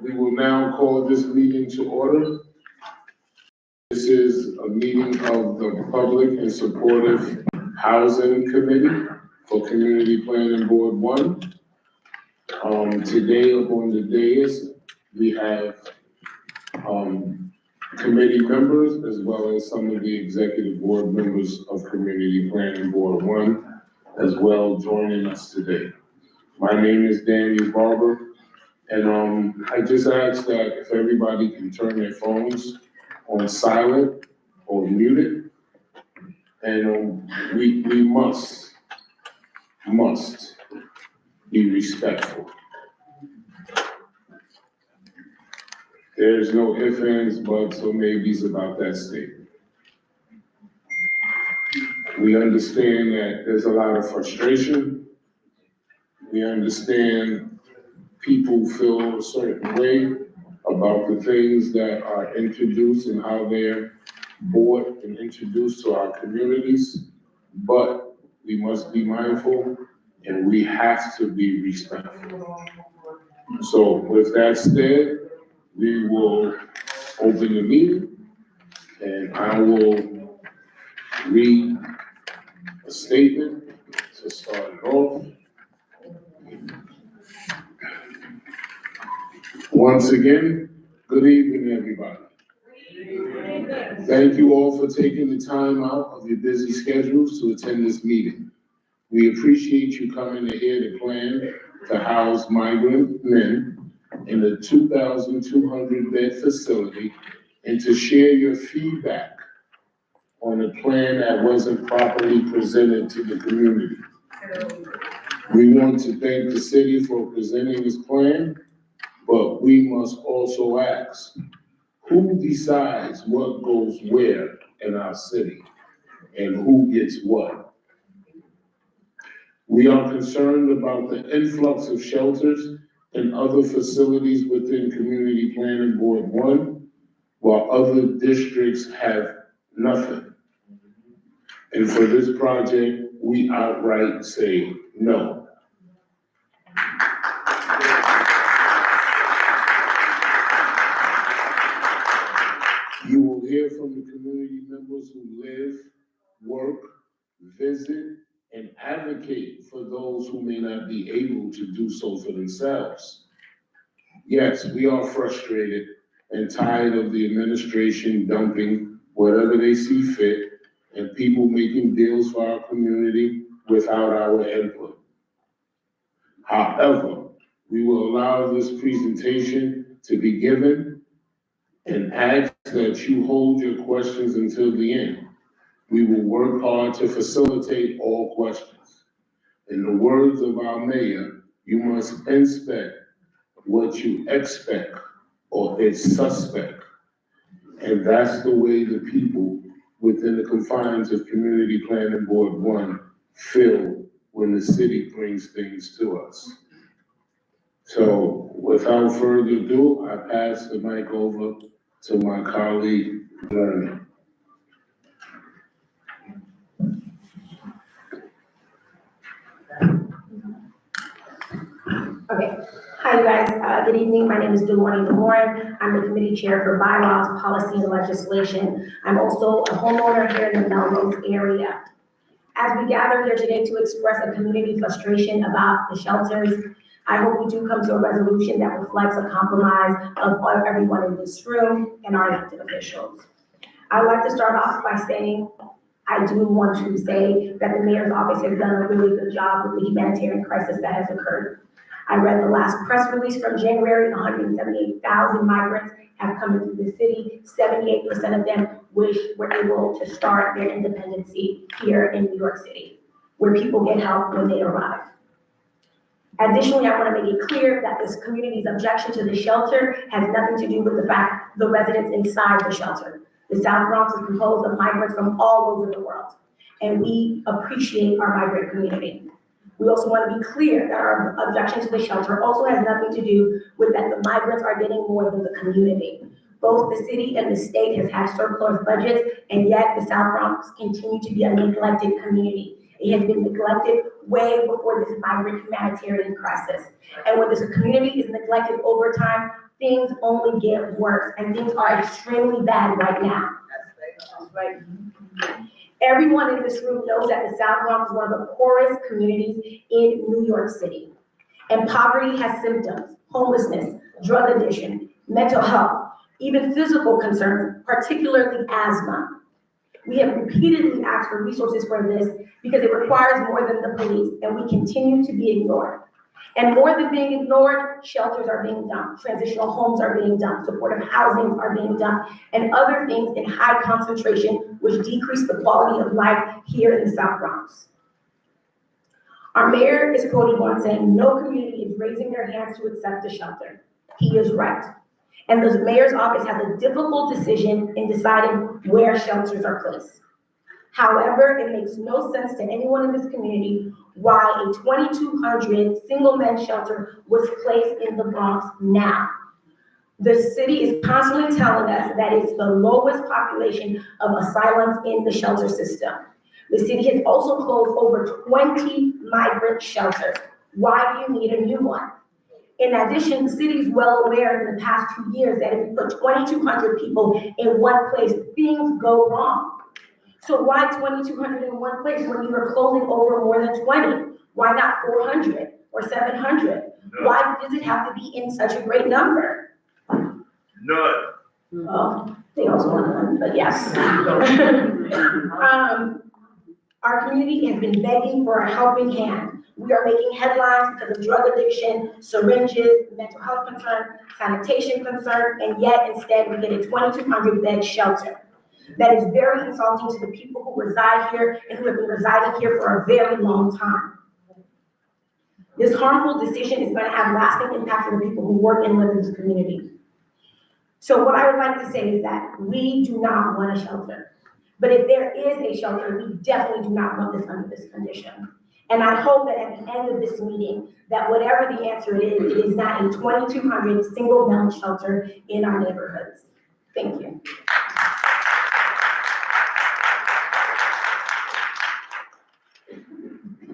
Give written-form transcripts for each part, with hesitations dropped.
We will now call this meeting to order. This is a meeting of the Public and Supportive Housing Committee for Community Planning Board 1. Today up on the dais, we have committee members as well as some of the executive board members of Community Planning Board 1 as well joining us today. My name is Daniel Barber, and I just ask that if everybody can turn their phones on silent or muted, and we must be respectful. There's no ifs, ands, buts, or maybes about that statement. We understand that there's a lot of frustration. We understand people feel a certain way about the things that are introduced and how they're brought and introduced to our communities, but we must be mindful and we have to be respectful. So with that said, we will open the meeting and I will read a statement to start it off. Once again, good evening, everybody. Thank you all for taking the time out of your busy schedules to attend this meeting. We appreciate you coming to hear the plan to house migrant men in a 2,200 bed facility and to share your feedback on a plan that wasn't properly presented to the community. We want to thank the city for presenting this plan, but we must also ask, who decides what goes where in our city and who gets what? We are concerned about the influx of shelters and other facilities within Community Planning Board 1, while other districts have nothing. And for this project, we outright say no. You will hear from the community members who live, work, visit, and advocate for those who may not be able to do so for themselves. Yes, we are frustrated and tired of the administration dumping whatever they see fit and people making deals for our community without our input. However, we will allow this presentation to be given and ask that you hold your questions until the end. We will work hard to facilitate all questions. In the words of our mayor, you must inspect what you expect or it's suspect. And that's the way the people within the confines of Community Planning Board 1 feel when the city brings things to us. So without further ado, I pass the mic over to my colleague, Lerner. Okay. Hi, you guys. Good evening. My name is Delorne DeLoren. I'm the committee chair for bylaws, policy, and legislation. I'm also a homeowner here in the Melrose area. As we gather here today to express a community frustration about the shelters, I hope we do come to a resolution that reflects a compromise of everyone in this room and our elected officials. I'd like to start off by saying I do want to say that the mayor's office has done a really good job with the humanitarian crisis that has occurred. I read the last press release from January, 178,000 migrants have come into the city. 78% of them were able to start their independency here in New York City, where people get help when they arrive. Additionally, I want to make it clear that this community's objection to the shelter has nothing to do with the fact the residents inside the shelter. The South Bronx is composed of migrants from all over the world, and we appreciate our migrant community. We also want to be clear that our objection to the shelter also has nothing to do with that the migrants are getting more than the community. Both the city and the state has had surplus budgets, and yet the South Bronx continue to be a neglected community. It has been neglected way before this migrant humanitarian crisis. And when this community is neglected over time, things only get worse, and things are extremely bad right now. Right. Everyone in this room knows that the South Bronx is one of the poorest communities in New York City. And poverty has symptoms: homelessness, drug addiction, mental health, even physical concerns, particularly asthma. We have repeatedly asked for resources for this because it requires more than the police, and we continue to be ignored. And more than being ignored, shelters are being done, transitional homes are being done, supportive housing are being done, and other things in high concentration which decrease the quality of life here in the South Bronx. Our mayor is quoted once saying, "No community is raising their hands to accept a shelter." He is right. And the mayor's office has a difficult decision in deciding where shelters are placed. However, it makes no sense to anyone in this community why a 2,200 single men's shelter was placed in the Bronx now. The city is constantly telling us that it's the lowest population of asylums in the shelter system. The city has also closed over 20 migrant shelters. Why do you need a new one? In addition, the city is well aware in the past 2 years that if you put 2,200 people in one place, things go wrong. So why 2,200 in one place when you are closing over more than 20? Why not 400 or 700? No. Why does it have to be in such a great number? None. Oh, they also want none, but yes. Our community has been begging for a helping hand. We are making headlines because of drug addiction, syringes, mental health concern, sanitation concern, and yet instead we get a 2,200 bed shelter. That is very insulting to the people who reside here and who have been residing here for a very long time. This harmful decision is going to have lasting impact on the people who work and live in this community. So what I would like to say is that we do not want a shelter. But if there is a shelter, we definitely do not want this under this condition. And I hope that at the end of this meeting, that whatever the answer is, it is not a 2,200 single men's shelter in our neighborhoods. Thank you.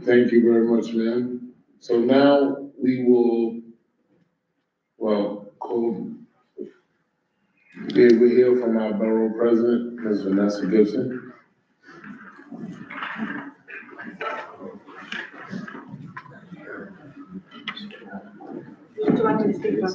Thank you very much, ma'am. So now we will, we'll hear from our borough president, Ms. Vanessa Gibson. Would you like to speak about?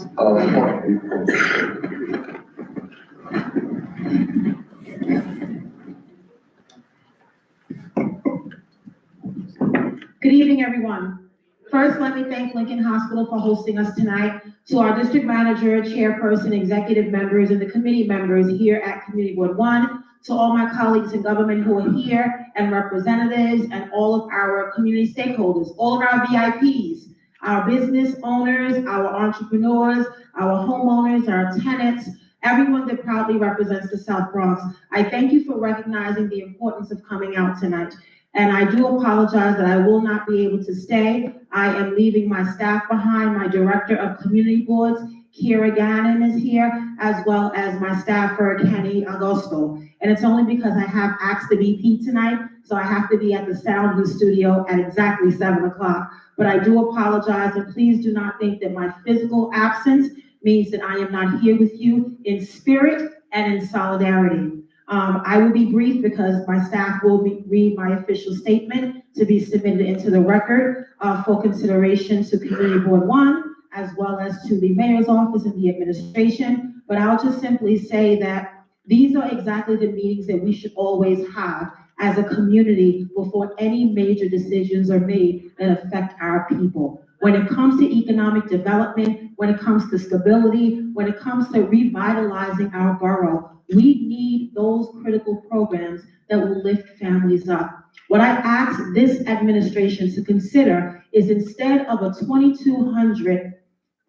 Good evening, everyone. First, let me thank Lincoln Hospital for hosting us tonight, to our district manager, chairperson, executive members, and the committee members here at Community Board 1, to all my colleagues in government who are here, and representatives, and all of our community stakeholders, all of our VIPs, our business owners, our entrepreneurs, our homeowners, our tenants, everyone that proudly represents the South Bronx. I thank you for recognizing the importance of coming out tonight. And I do apologize that I will not be able to stay. I am leaving my staff behind. My director of community boards, Kira Gannon, is here, as well as my staffer, Kenny Agosto. And it's only because I have Ask the VP tonight, so I have to be at the Soundview studio at exactly 7 o'clock. But I do apologize, and please do not think that my physical absence means that I am not here with you in spirit and in solidarity. I will be brief because my staff will read my official statement to be submitted into the record for consideration to Community Board 1, as well as to the mayor's office and the administration. But I'll just simply say that these are exactly the meetings that we should always have as a community before any major decisions are made that affect our people. When it comes to economic development, when it comes to stability, when it comes to revitalizing our borough, we need those critical programs that will lift families up. What I ask this administration to consider is, instead of a 2,200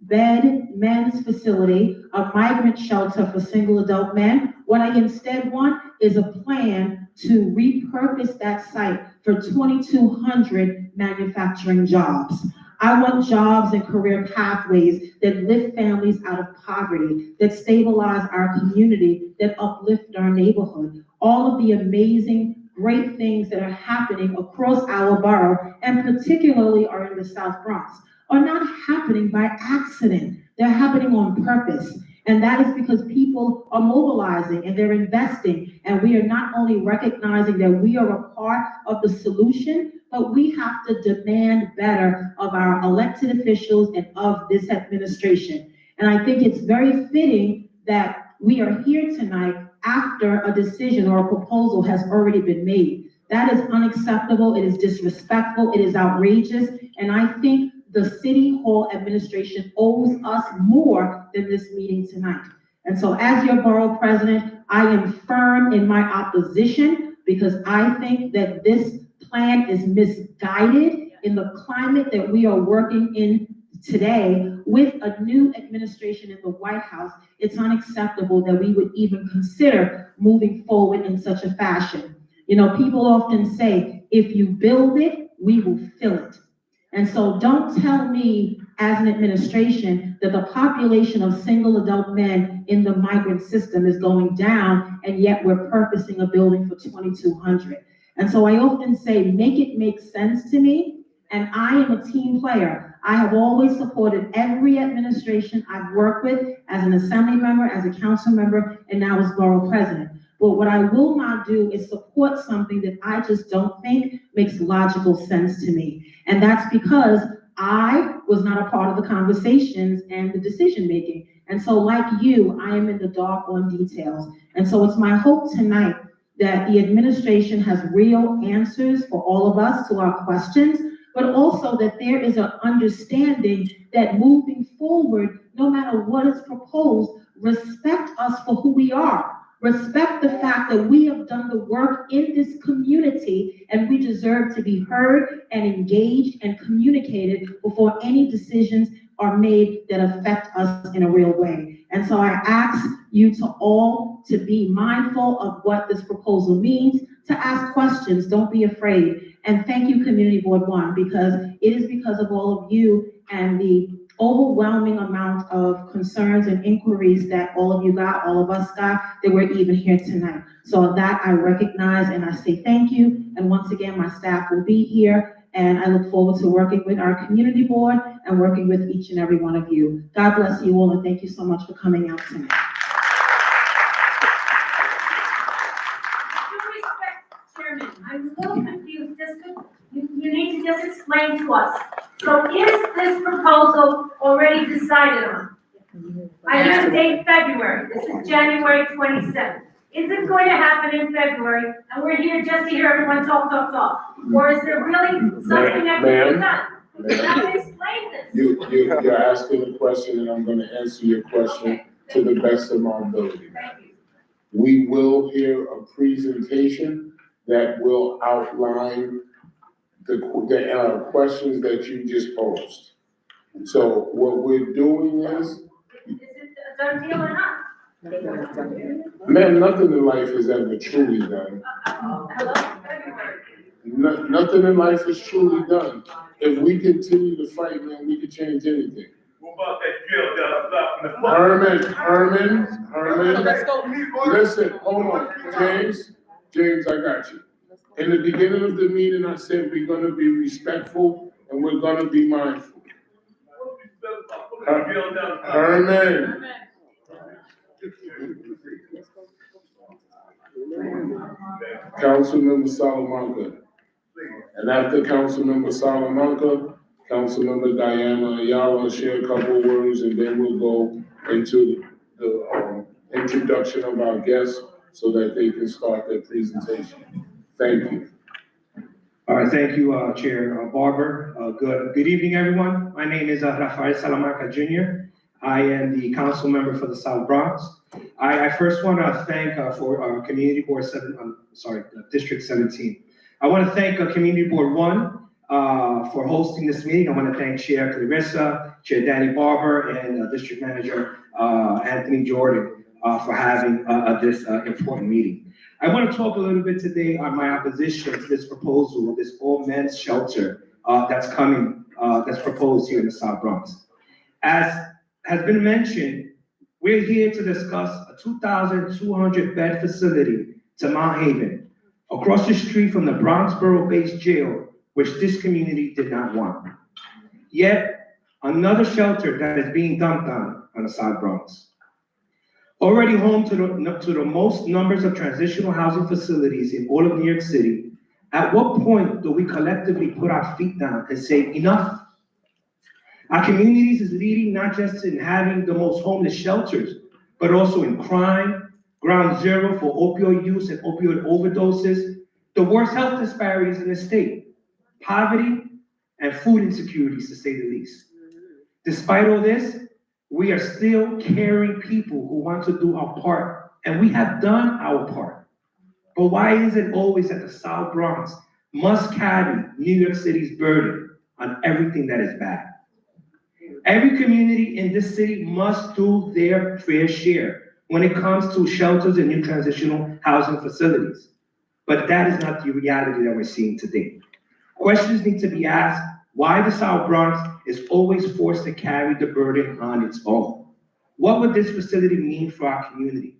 bed men's facility, a migrant shelter for single adult men, what I instead want is a plan to repurpose that site for 2,200 manufacturing jobs. I want jobs and career pathways that lift families out of poverty, that stabilize our community, that uplift our neighborhood. All of the amazing, great things that are happening across our borough, and particularly are in the South Bronx, are not happening by accident. They're happening on purpose. And that is because people are mobilizing and they're investing. And we are not only recognizing that we are a part of the solution, but we have to demand better of our elected officials and of this administration. And I think it's very fitting that we are here tonight after a decision or a proposal has already been made. That is unacceptable, it is disrespectful, it is outrageous, and I think the City Hall administration owes us more than this meeting tonight. And so as your borough president, I am firm in my opposition because I think that this plan is misguided in the climate that we are working in today with a new administration in the White House. It's unacceptable that we would even consider moving forward in such a fashion. You know, people often say, if you build it, we will fill it. And so don't tell me as an administration that the population of single adult men in the migrant system is going down, and yet we're purposing a building for 2,200. And so I often say, make it make sense to me. And I am a team player. I have always supported every administration I've worked with as an assembly member, as a council member, and now as borough president. But what I will not do is support something that I just don't think makes logical sense to me. And that's because I was not a part of the conversations and the decision making. And so like you, I am in the dark on details. And so it's my hope tonight that the administration has real answers for all of us to our questions, but also that there is an understanding that moving forward, no matter what is proposed, respect us for who we are. Respect the fact that we have done the work in this community and we deserve to be heard and engaged and communicated before any decisions are made that affect us in a real way. And so I ask you to all to be mindful of what this proposal means, to ask questions, don't be afraid. And thank you, Community Board 1, because it is because of all of you and the overwhelming amount of concerns and inquiries that all of you got, all of us got, that we're even here tonight. So that I recognize and I say thank you. And once again, my staff will be here. And I look forward to working with our community board and working with each and every one of you. God bless you all and thank you so much for coming out tonight. Chairman, I'm a little confused. You need to just explain to us. So is this proposal already decided on? I hear the date February. This is January 27th. Is it going to happen in February? And we're here just to hear everyone talk? Or is there really something that can be done? You have to explain this. You're asking a question and I'm gonna answer your question to the best of my ability. Thank you. We will hear a presentation that will outline the questions that you just posed. So what we're doing is, Is it a done deal or not? man, nothing in life is ever truly done. Hello? February. Nothing in life is truly done. If we continue to fight, man, we can change anything. What about that jail down the block Herman, listen, hold on, James, I got you. In the beginning of the meeting, I said we're gonna be respectful and we're gonna be mindful. Herman. Councilmember Salamanca. And after Councilmember Salamanca, Councilmember Diana Ayala will share a couple of words and then we'll go into the introduction of our guests so that they can start their presentation. Thank you. All right, thank you, Chair Barber. Good evening, everyone. My name is Rafael Salamanca Jr. I am the council member for the South Bronx. I first want to thank for Community Board District 17. I want to thank Community Board 1 for hosting this meeting. I want to thank Chair Clarissa, Chair Danny Barber, and District Manager Anthony Jordan for having this important meeting. I want to talk a little bit today on my opposition to this proposal, this all-men's shelter that's proposed here in the South Bronx. As has been mentioned, we're here to discuss a 2,200 bed facility to Mount Haven, across the street from the Bronx Borough-based jail, which this community did not want. Yet, another shelter that is being dumped on the South Bronx. Already home to the most numbers of transitional housing facilities in all of New York City, at what point do we collectively put our feet down and say enough? Our communities is leading not just in having the most homeless shelters, but also in crime, ground zero for opioid use and opioid overdoses, the worst health disparities in the state, poverty, and food insecurities, to say the least. Despite all this, we are still caring people who want to do our part, and we have done our part. But why is it always that the South Bronx must carry New York City's burden on everything that is bad? Every community in this city must do their fair share when it comes to shelters and new transitional housing facilities. But that is not the reality that we're seeing today. Questions need to be asked why the South Bronx is always forced to carry the burden on its own. What would this facility mean for our community?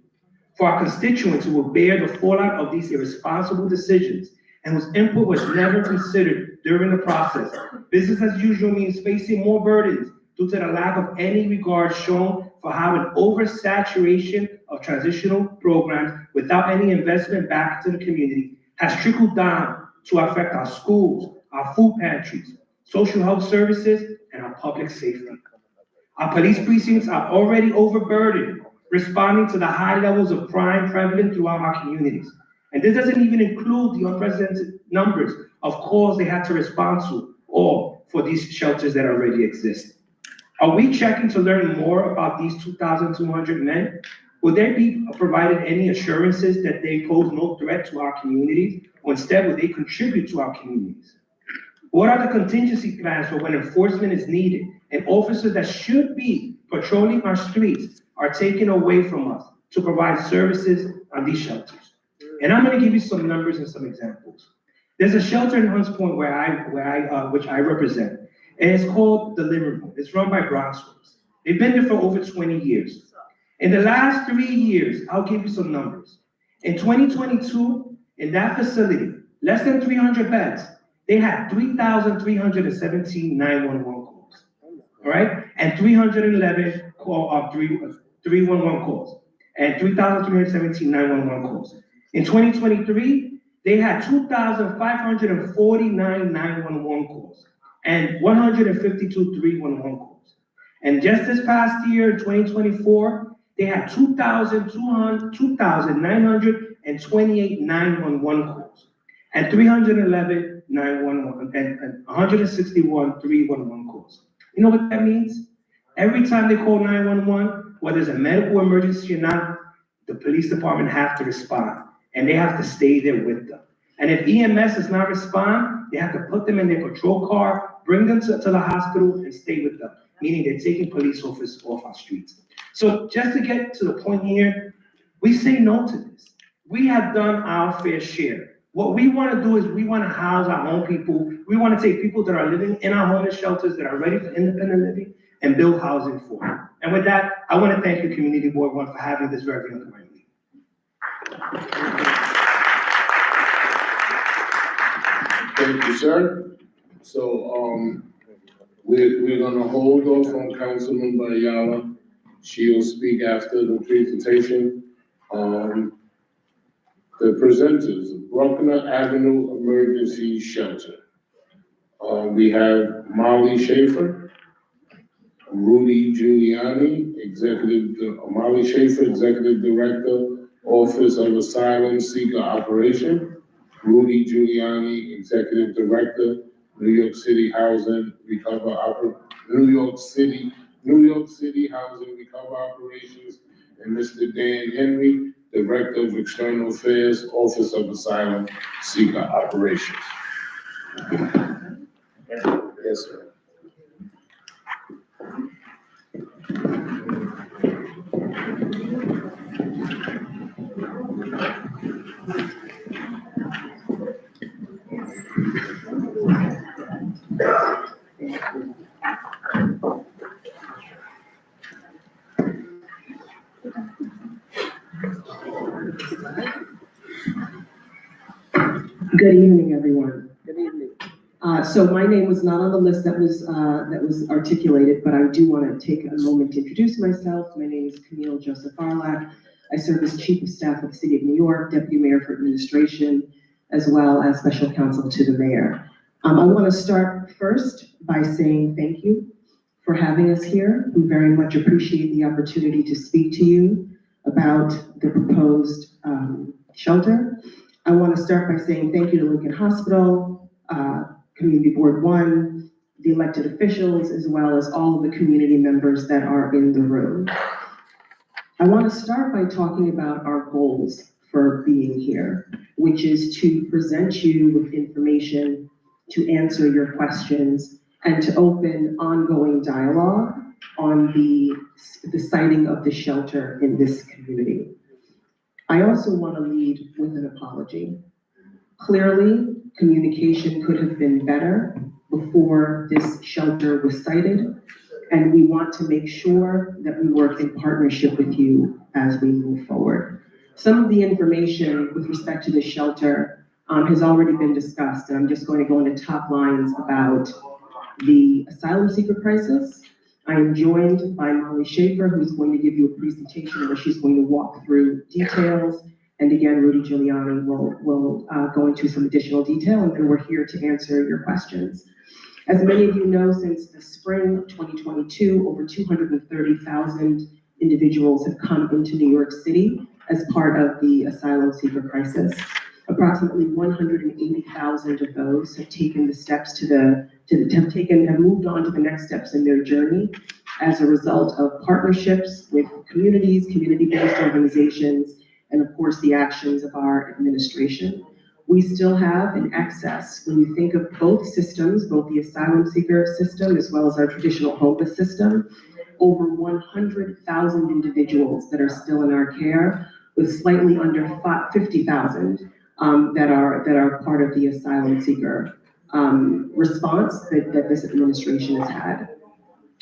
For our constituents who will bear the fallout of these irresponsible decisions and whose input was never considered during the process. Business as usual means facing more burdens due to the lack of any regard shown for how an oversaturation of transitional programs without any investment back to the community has trickled down to affect our schools, our food pantries, social health services, and our public safety. Our police precincts are already overburdened, responding to the high levels of crime prevalent throughout our communities. And this doesn't even include the unprecedented numbers of calls they had to respond to, all for these shelters that already exist. Are we checking to learn more about these 2,200 men? Will they be provided any assurances that they pose no threat to our communities, or instead will they contribute to our communities? What are the contingency plans for when enforcement is needed and officers that should be patrolling our streets are taken away from us to provide services on these shelters? And I'm going to give you some numbers and some examples. There's a shelter in Hunts Point which I represent, and it's called the Living Room. It's run by Bronx. They've been there for over 20 years. In the last 3 years, I'll give you some numbers. In 2022, in that facility, less than 300 beds, they had 3,317 911 calls, all right? And 311 311 calls, and 3,317 911 calls. In 2023, they had 2,549 911 calls and 152 311 calls. And just this past year, in 2024, they had 2,928 911 calls and 311 911 and 161 311 calls. You know what that means? Every time they call 911, whether it's a medical emergency or not, the police department have to respond, and they have to stay there with them. And if EMS does not respond, they have to put them in their patrol car, bring them to the hospital, and stay with them, meaning they're taking police officers off our streets. So just to get to the point here, we say no to this. We have done our fair share. What we want to do is we want to house our own people. We want to take people that are living in our homeless shelters that are ready for independent living and build housing for them. And with that, I want to thank the Community Board 1 for having this very important meeting. Thank you, sir. So, we're gonna hold off on Councilman Ayala. She'll speak after the presentation. The presenters, Bruckner Avenue Emergency Shelter. We have Molly Schaefer, Rudy Giuliani, Molly Schaefer, Executive Director, Office of Asylum Seeker Operation. Rudy Giuliani, Executive Director, New York City Housing Recovery New York City Housing Recovery Operations, and Mr. Dan Henry, Director of External Affairs, Office of Asylum Seeker Operations. Yes, sir. Good evening, everyone. Good evening. So my name was not on the list that was articulated, but I do want to take a moment to introduce myself. My name is Camille Joseph Arlack. I serve as Chief of Staff of the City of New York, Deputy Mayor for Administration, as well as Special Counsel to the Mayor. I want to start first by saying thank you for having us here. We very much appreciate the opportunity to speak to you about the proposed shelter. I want to start by saying thank you to Lincoln Hospital, Community Board 1, the elected officials, as well as all of the community members that are in the room. I want to start by talking about our goals for being here, which is to present you with information, to answer your questions, and to open ongoing dialogue on the siting of the shelter in this community. I also want to lead with an apology. Clearly, communication could have been better before this shelter was sited, and we want to make sure that we work in partnership with you as we move forward. Some of the information with respect to the shelter has already been discussed, and I'm just going to go into top lines about the asylum seeker crisis. I am joined by Molly Schaefer, who's going to give you a presentation where she's going to walk through details. And again, Rudy Giuliani will go into some additional detail, and then we're here to answer your questions. As many of you know, since the spring of 2022, over 230,000 individuals have come into New York City as part of the asylum seeker crisis. Approximately 180,000 of those have taken the steps have moved on to the next steps in their journey as a result of partnerships with communities, community-based organizations, and of course the actions of our administration. We still have an excess, when you think of both systems, both the asylum seeker system as well as our traditional homeless system, over 100,000 individuals that are still in our care, with slightly under 50,000 that are part of the asylum seeker response that this administration has had.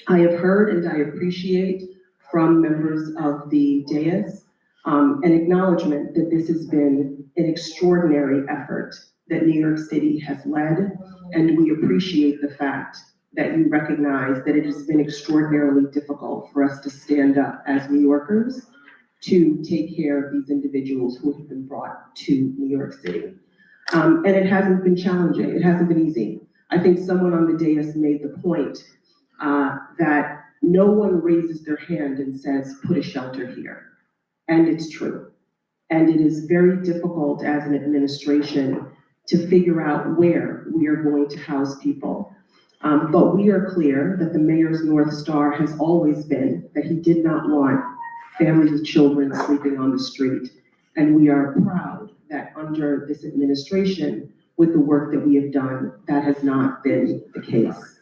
I have heard and I appreciate from members of the dais an acknowledgement that this has been an extraordinary effort that New York City has led, and we appreciate the fact that you recognize that it has been extraordinarily difficult for us to stand up as New Yorkers to take care of these individuals who have been brought to New York City. And it hasn't been challenging, it hasn't been easy. I think someone on the dais made the point that no one raises their hand and says, put a shelter here. And it's true. And it is very difficult as an administration to figure out where we are going to house people. But we are clear that the mayor's North Star has always been that he did not want families with children sleeping on the street. And we are proud that under this administration, with the work that we have done, that has not been the case.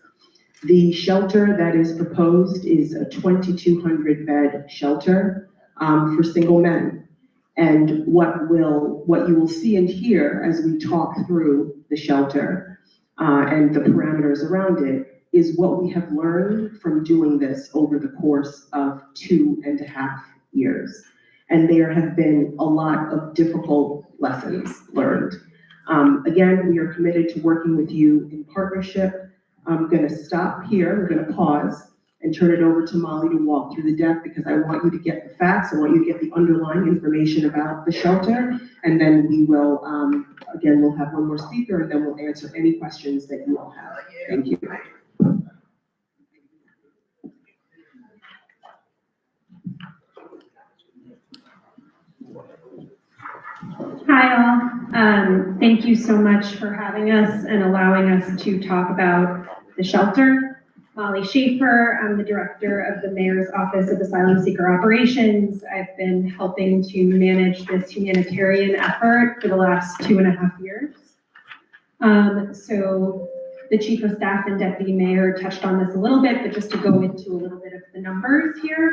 The shelter that is proposed is a 2,200 bed shelter for single men. And what you will see and hear as we talk through the shelter and the parameters around it is what we have learned from doing this over the course of 2.5 years. And there have been a lot of difficult lessons learned. Again, we are committed to working with you in partnership. I'm gonna stop here, we're gonna pause and turn it over to Molly to walk through the deck because I want you to get the facts, I want you to get the underlying information about the shelter, and then we will, again, we'll have one more speaker and then we'll answer any questions that you all have. Thank you. Hi all, thank you so much for having us and allowing us to talk about the shelter. Molly Schaefer, I'm the director of the Mayor's Office of Asylum Seeker Operations. I've been helping to manage this humanitarian effort for the last 2.5 years. So the Chief of Staff and Deputy Mayor touched on this a little bit, but just to go into a little bit of the numbers here.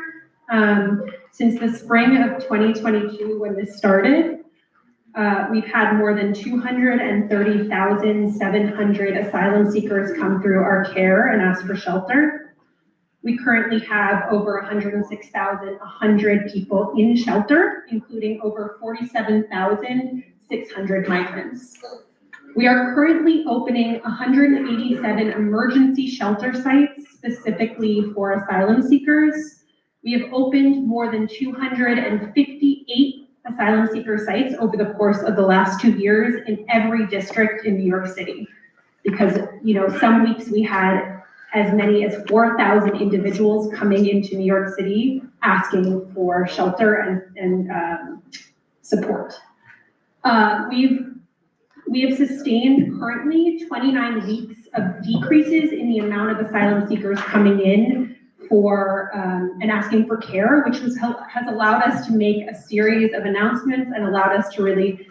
Since the spring of 2022, when this started, we've had more than 230,700 asylum seekers come through our care and ask for shelter. We currently have over 106,100 people in shelter, including over 47,600 migrants. We are currently opening 187 emergency shelter sites specifically for asylum seekers. We have opened more than 258 asylum seeker sites over the course of the last 2 years in every district in New York City. Because, some weeks we had as many as 4,000 individuals coming into New York City asking for shelter and support. We have sustained currently 29 weeks of decreases in the amount of asylum seekers coming in for and asking for care, which has allowed us to make a series of announcements and allowed us to really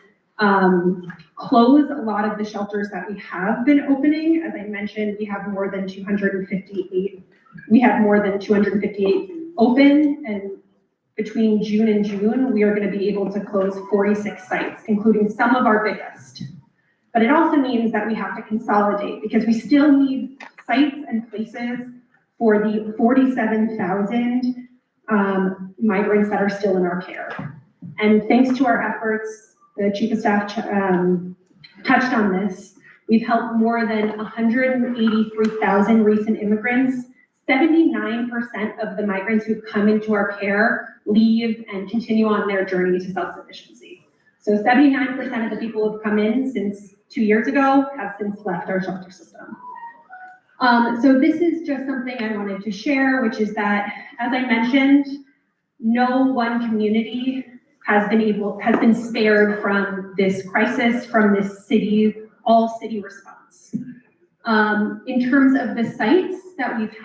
close a lot of the shelters that we have been opening. As I mentioned, we have more than 258. We have more than 258 open, and between June and June, we are going to be able to close 46 sites, including some of our biggest. But it also means that we have to consolidate because we still need sites and places for the 47,000 migrants that are still in our care. And thanks to our efforts, the Chief of Staff touched on this, we've helped more than 183,000 recent immigrants. 79% of the migrants who've come into our care leave and continue on their journey to self-sufficiency. So 79% of the people who've come in since 2 years ago have since left our shelter system. So this is just something I wanted to share, which is that, as I mentioned, no one community has been spared from this crisis, from this all city response. In terms of the sites that we've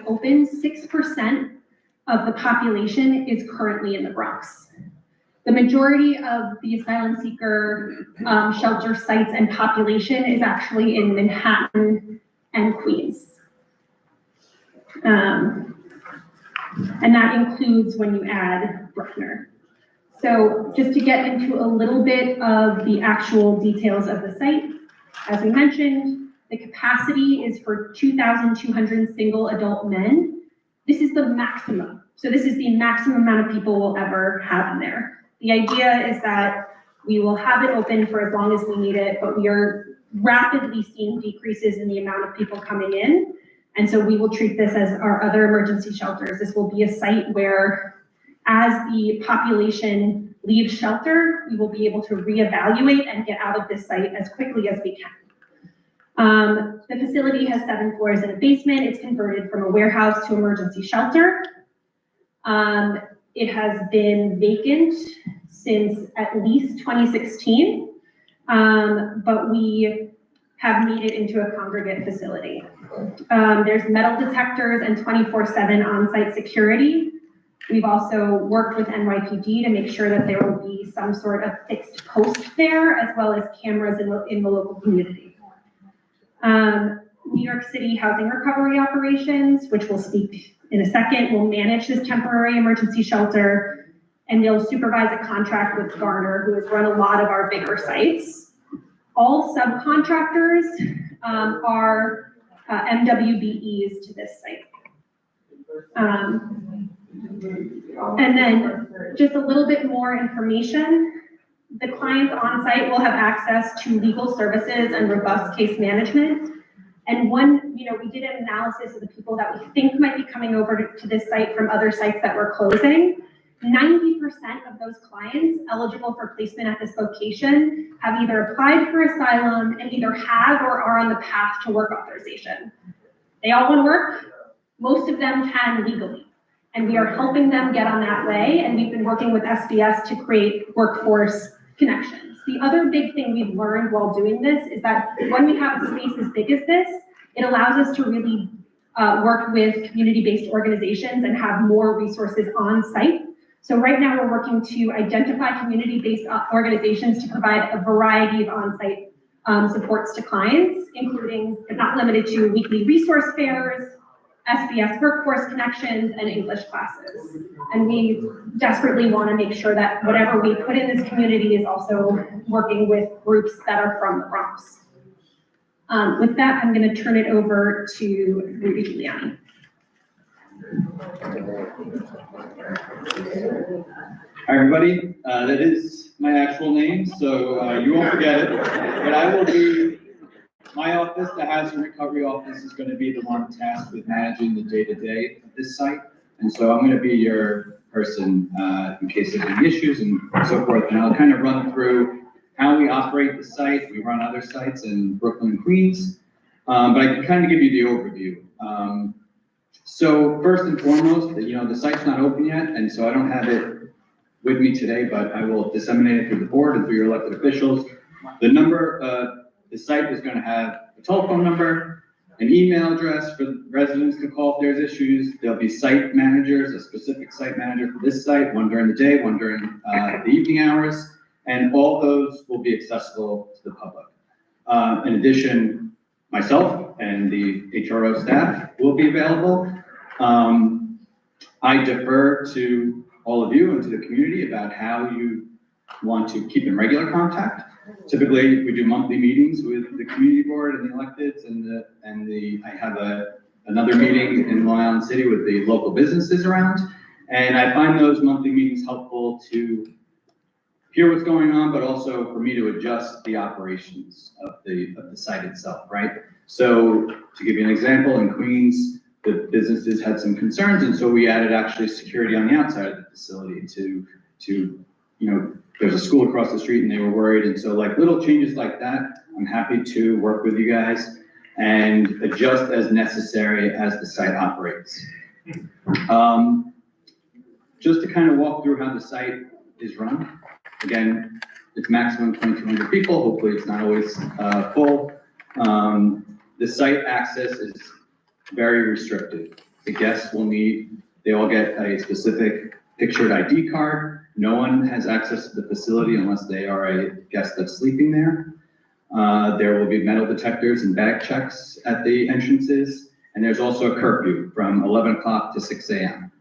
opened, 6% of the population is currently in the Bronx. The majority of the asylum seeker shelter sites and population is actually in Manhattan and Queens. And that includes when you add Bruckner. So just to get into a little bit of the actual details of the site, as we mentioned, the capacity is for 2,200 single adult men. This is the maximum. So this is the maximum amount of people we'll ever have in there. The idea is that we will have it open for as long as we need it, but we are rapidly seeing decreases in the amount of people coming in. And so we will treat this as our other emergency shelters. This will be a site where, as the population leaves shelter, we will be able to reevaluate and get out of this site as quickly as we can. The facility has 7 floors and a basement. It's converted from a warehouse to emergency shelter. It has been vacant since at least 2016, but we have made it into a congregate facility. There's metal detectors and 24/7 on-site security. We've also worked with NYPD to make sure that there will be some sort of fixed post there, as well as cameras in the local community. New York City Housing Recovery Operations, which we'll speak in a second, will manage this temporary emergency shelter, and they'll supervise a contract with Garner, who has run a lot of our bigger sites. All subcontractors are MWBEs to this site. And then just a little bit more information. The clients on site will have access to legal services and robust case management. And we did an analysis of the people that we think might be coming over to this site from other sites that we're closing. 90% of those clients eligible for placement at this location have either applied for asylum and either have or are on the path to work authorization. They all want to work. Most of them can legally. And we are helping them get on that way. And we've been working with SBS to create workforce connections. The other big thing we've learned while doing this is that when we have a space as big as this, it allows us to really work with community-based organizations and have more resources on site. So right now we're working to identify community-based organizations to provide a variety of on-site supports to clients, including, but not limited to, weekly resource fairs, SBS workforce connections, and English classes. And we desperately want to make sure that whatever we put in this community is also working with groups that are from the Bronx. With that, I'm going to turn it over to Rudy Giuliani. Hi, everybody. That is my actual name, so you won't forget it. But I will be, my office, the hazard recovery office, is going to be the one tasked with managing the day-to-day of this site. And so I'm going to be your person in case there's any issues and so forth. And I'll kind of run through how we operate the site. We run other sites in Brooklyn and Queens, but I can kind of give you the overview. So first and foremost, the site's not open yet, and so I don't have it with me today, but I will disseminate it through the board and through your elected officials. The site is going to have a telephone number, an email address for residents to call if there's issues. There'll be site managers, a specific site manager for this site, one during the day, one during the evening hours, and all those will be accessible to the public. In addition, myself and the HRO staff will be available. I defer to all of you and to the community about how you want to keep in regular contact. Typically, we do monthly meetings with the community board and the electeds, I have another meeting in Long Island City with the local businesses around. And I find those monthly meetings helpful to hear what's going on, but also for me to adjust the operations of the site itself, right? So to give you an example, in Queens, the businesses had some concerns, and so we added actually security on the outside of the facility to there's a school across the street and they were worried, and so like little changes like that, I'm happy to work with you guys and adjust as necessary as the site operates. Just to kind of walk through how the site is run. Again, it's maximum 2,200 people. Hopefully it's not always full. The site access is very restricted. The guests they all get a specific pictured ID card. No one has access to the facility unless they are a guest that's sleeping there. There will be metal detectors and bag checks at the entrances. And there's also a curfew from 11 o'clock to 6 a.m.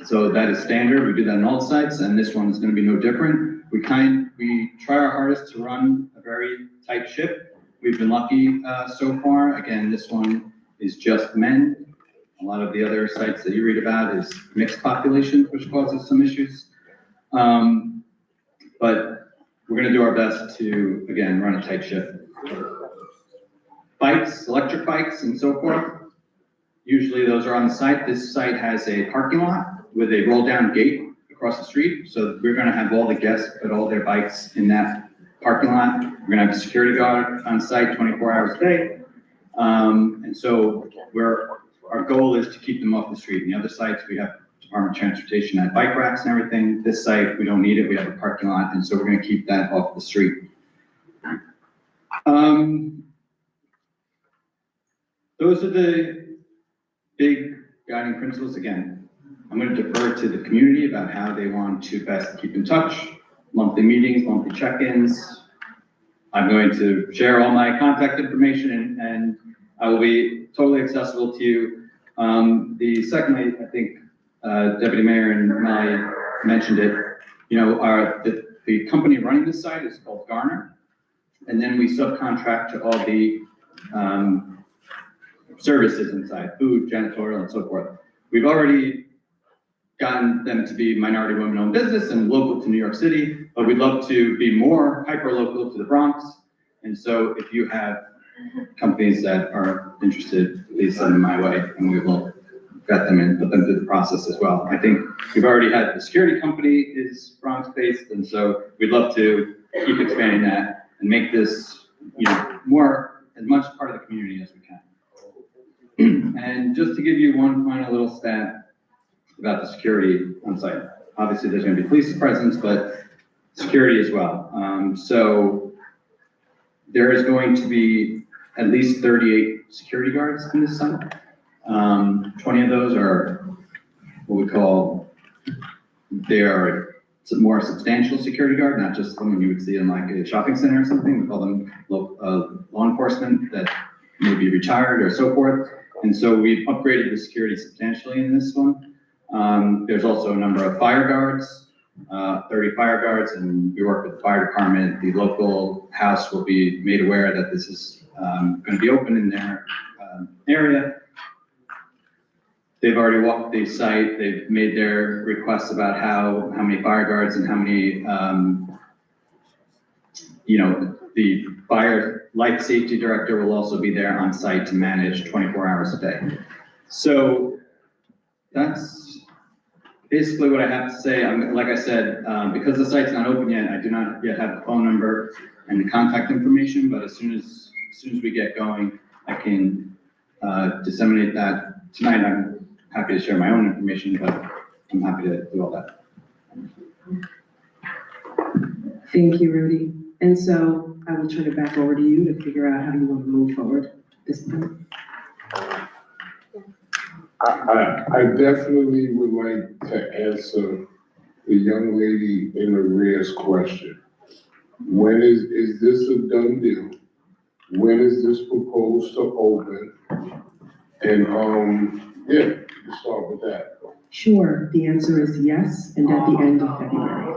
So that is standard. We do that in all sites, and this one is going to be no different. We try our hardest to run a very tight ship. We've been lucky so far. Again, this one is just men. A lot of the other sites that you read about is mixed populations, which causes some issues. But we're going to do our best to, again, run a tight ship. Bikes, electric bikes, and so forth. Usually those are on the site. This site has a parking lot with a roll-down gate across the street. So we're going to have all the guests put all their bikes in that parking lot. We're going to have a security guard on site 24 hours a day. And so our goal is to keep them off the street. In the other sites, we have Department of Transportation at bike racks and everything. This site, we don't need it. We have a parking lot, and so we're going to keep that off the street. Those are the big guiding principles. Again, I'm going to defer to the community about how they want to best keep in touch. Monthly meetings, monthly check-ins. I'm going to share all my contact information, and I will be totally accessible to you. Secondly, I think Deputy Mayor and Molly mentioned it. The company running this site is called Garner, and then we subcontract to all the services inside, food, janitorial, and so forth. We've already gotten them to be minority women-owned business and local to New York City, but we'd love to be more hyper-local to the Bronx. And so if you have companies that are interested, please send them my way, and we will vet them and put them through the process as well. I think we've already had the security company is Bronx-based, and so we'd love to keep expanding that and make this, as much part of the community as we can. And just to give you one final little stat about the security on site. Obviously, there's going to be police presence, but security as well. So there is going to be at least 38 security guards in this site. 20 of those are what we call, they are more substantial security guard, not just someone you would see in like a shopping center or something. We call them law enforcement that may be retired or so forth. And so we've upgraded the security substantially in this one. There's also a number of fire guards, 30 fire guards, and we work with the fire department. The local house will be made aware that this is going to be open in their area. they've already walked the site, they've made their requests about how many fire guards and how many, the fire life safety director will also be there on site to manage 24 hours a day. So that's basically what I have to say. Like I said, because the site's not open yet, I do not yet have the phone number and the contact information, but as soon as we get going, I can disseminate that. Tonight, I'm happy to share my own information, but I'm happy to do all that. Thank you, Rudy. And so I will turn it back over to you to figure out how you want to move forward at this point. I definitely would like to answer the young lady in the rear's question. When is this a done deal? When is this proposed to open? And, yeah, you can start with that. Sure, the answer is yes, and at the end of February.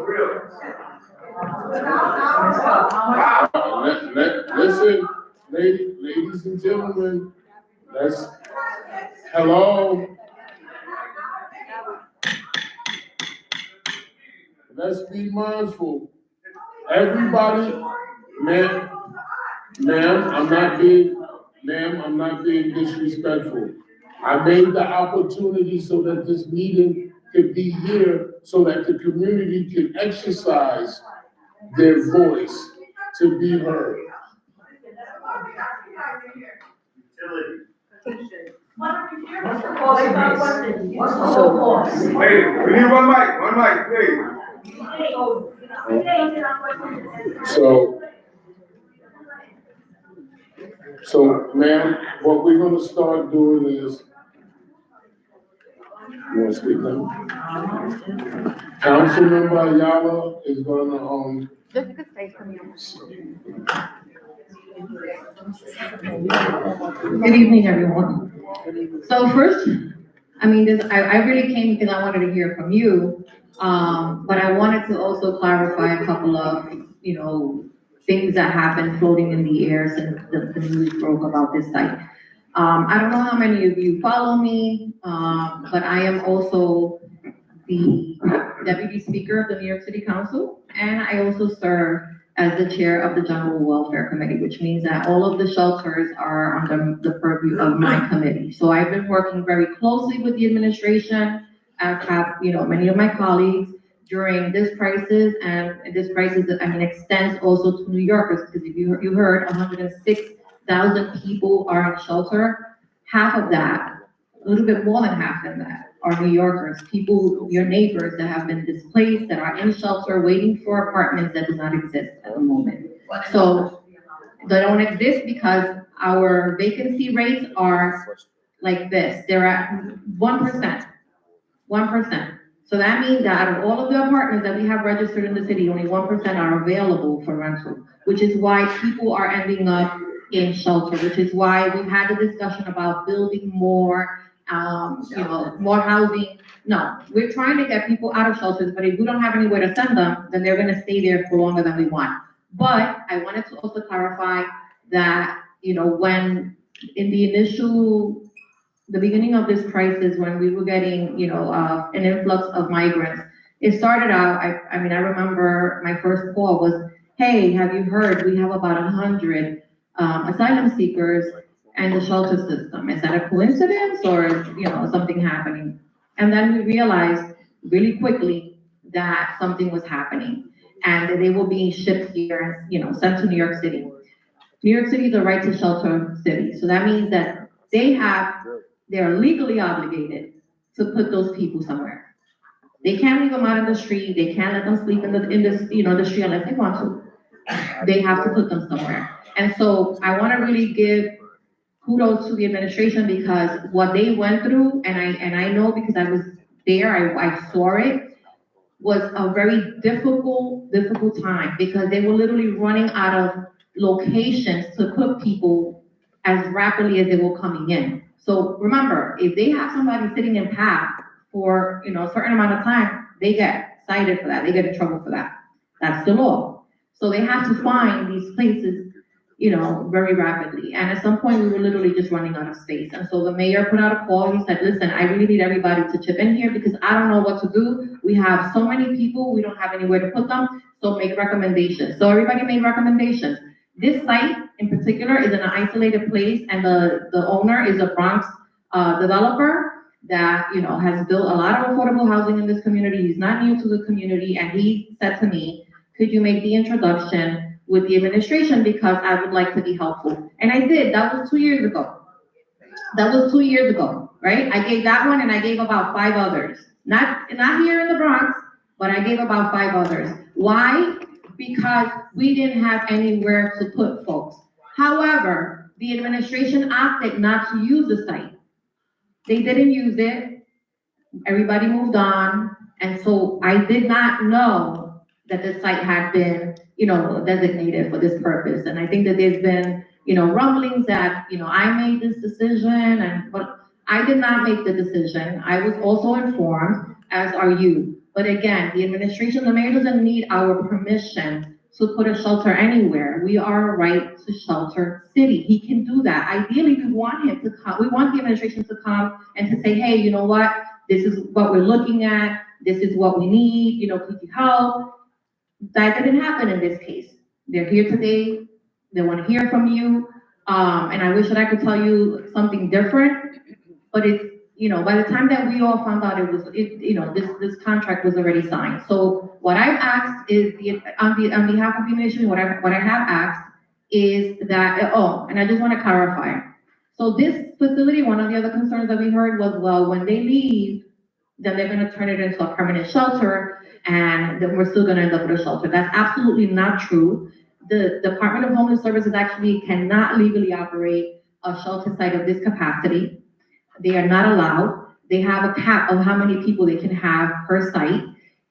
Listen, ladies and gentlemen, hello. Let's be mindful. Everybody, ma'am, I'm not being disrespectful. I made the opportunity so that this meeting could be here, so that the community can exercise their voice to be heard. Hey, we need one mic, please. So, ma'am, what we're gonna start doing is, you wanna speak now? Councilmember Ayala is gonna, Good evening, everyone. So first, I really came because I wanted to hear from you, but I wanted to also clarify a couple of, things that happened floating in the air since the news broke about this site. I don't know how many of you follow me, but I am also the Deputy Speaker of the New York City Council, and I also serve as the chair of the General Welfare Committee, which means that all of the shelters are under the purview of my committee. So I've been working very closely with the administration, as have, many of my colleagues during this crisis, and this crisis, extends also to New Yorkers, because if you heard 106,000 people are in shelter, half of that, a little bit more than half of that, are New Yorkers, people, your neighbors that have been displaced, that are in shelter, waiting for apartments that do not exist at the moment. So they don't exist because our vacancy rates are like this. They're at 1%. 1%. So that means that out of all of the apartments that we have registered in the city, only 1% are available for rental, which is why people are ending up in shelter, which is why we've had the discussion about building more, more housing. No, we're trying to get people out of shelters, but if we don't have anywhere to send them, then they're gonna stay there for longer than we want. But I wanted to also clarify that, when in the beginning of this crisis, when we were getting, an influx of migrants, it started out, I remember my first call was, hey, have you heard, we have about 100 asylum seekers and the shelter system. Is that a coincidence, or is, something happening? And then we realized really quickly that something was happening, and they were being shipped here, sent to New York City. New York City is a right to shelter city. So that means that they're legally obligated to put those people somewhere. They can't leave them out in the street. They can't let them sleep in the street unless they want to. They have to put them somewhere. And so I want to really give kudos to the administration, because what they went through, and I know because I was there, I saw it, was a very difficult time, because they were literally running out of locations to put people as rapidly as they were coming in. So remember, if they have somebody sitting in PATH for a certain amount of time, they get cited for that. They get in trouble for that. That's the law. So they have to find these places very rapidly. And at some point, we were literally just running out of space. And so the mayor put out a call. He said, listen, I really need everybody to chip in here because I don't know what to do. We have so many people, we don't have anywhere to put them. So make recommendations. So everybody made recommendations. This site in particular is in an isolated place, and the owner is a Bronx developer that, has built a lot of affordable housing in this community. He's not new to the community, and he said to me, could you make the introduction with the administration because I would like to be helpful. And I did. That was 2 years ago. Right? I gave that one and I gave about 5 others. Not here in the Bronx, but I gave about 5 others. Why? Because we didn't have anywhere to put folks. However, the administration opted not to use the site. They didn't use it. Everybody moved on. And so I did not know that the site had been, designated for this purpose. And I think that there's been, rumblings that, I made this decision, but I did not make the decision. I was also informed, as are you. But again, the administration, the mayor doesn't need our permission to put a shelter anywhere. We are a right to shelter city. He can do that. Ideally, we want him to come. We want the administration to come and to say, hey, you know what? This is what we're looking at. This is what we need. Could you help? That didn't happen in this case. They're here today. They want to hear from you. And I wish that I could tell you something different, but it's, by the time that we all found out this contract was already signed. So what I've asked is on behalf of the administration, what I have asked is that, and I just want to clarify. So this facility, one of the other concerns that we heard was, well, when they leave, then they're going to turn it into a permanent shelter, and then we're still going to end up with a shelter. That's absolutely not true. The Department of Homeless Services actually cannot legally operate a shelter site of this capacity. They are not allowed. They have a cap of how many people they can have per site.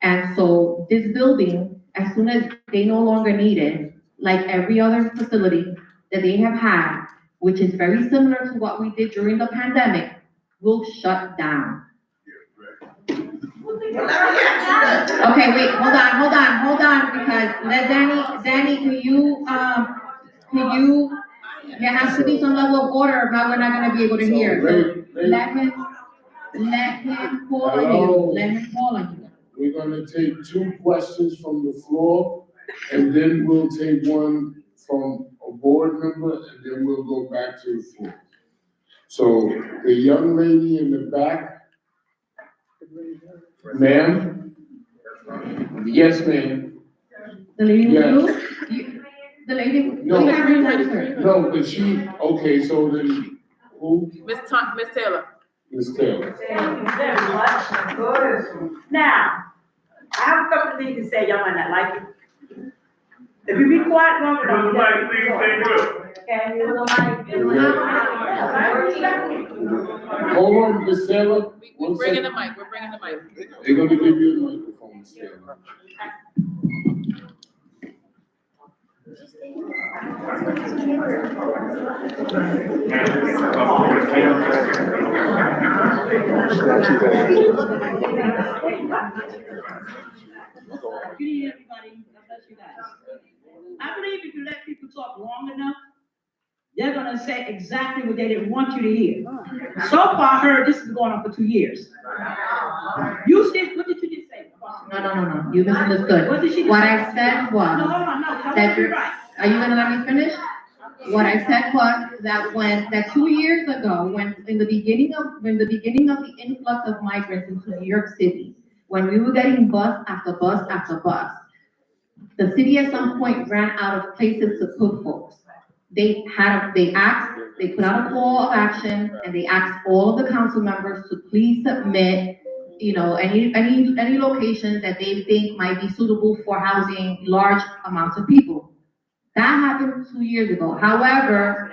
And so this building, as soon as they no longer need it, like every other facility that they have had, which is very similar to what we did during the pandemic, will shut down. Okay, wait, hold on, because let Danny, there has to be some level of order, if not, we're not gonna be able to hear. So let him call on you. We're gonna take 2 questions from the floor, and then we'll take one from a board member, and then we'll go back to the floor. So the young lady in the back, ma'am? Yes, ma'am. The lady Yes. with blue? The lady, No. we have her answer. No, but okay, so then, who? Miss Taylor. Ms. Taylor. Thank you very much. Now, I have a couple of things to say, y'all might not like it. If you be quiet long enough. Okay, you Hold on, Ms. Taylor. We're bringing the mic. They're gonna give you a microphone, Ms. Taylor. Good evening, everybody. God bless you guys. I believe if you let people talk long enough, they're gonna say exactly what they didn't want you to hear. So far, I heard this is going on for 2 years. You said, what did you just say? No, you misunderstood. What did she What say? I said was. No, hold on, no, tell that me you're right. Are you gonna let me finish? What I said was that 2 years ago, when in the beginning of the influx of migrants into New York City, when we were getting bus after bus after bus, the city at some point ran out of places to put folks. They put out a call of action, and they asked all of the council members to please submit, any locations that they think might be suitable for housing large amounts of people. That happened 2 years ago. However,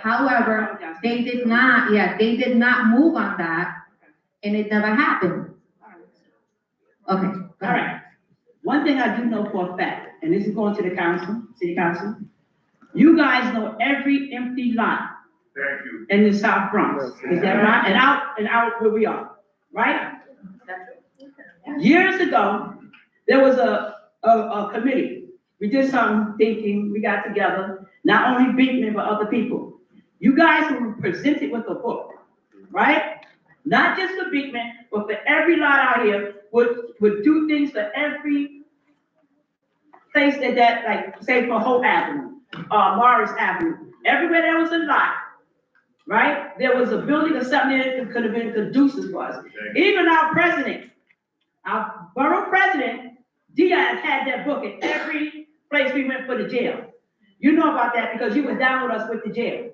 they did not move on that, and it never happened. Okay. All right. One thing I do know for a fact, and this is going to the council, city council, you guys know every empty lot. Thank you. In the South Bronx. Is that right? And out where we are, right? Years ago, there was a committee We did something thinking, we got together, not only Beekman, but other people. You guys were presented with a book, right? Not just for Beekman, but for every lot out here, would do things for every place that like, say for Hope Avenue, Morris Avenue, everywhere there was a lot, right? There was a building or something that could have been conducive for us. Even our president, our borough president, Diaz had that book in every place we went for the jail. You know about that because you was down with us with the jail.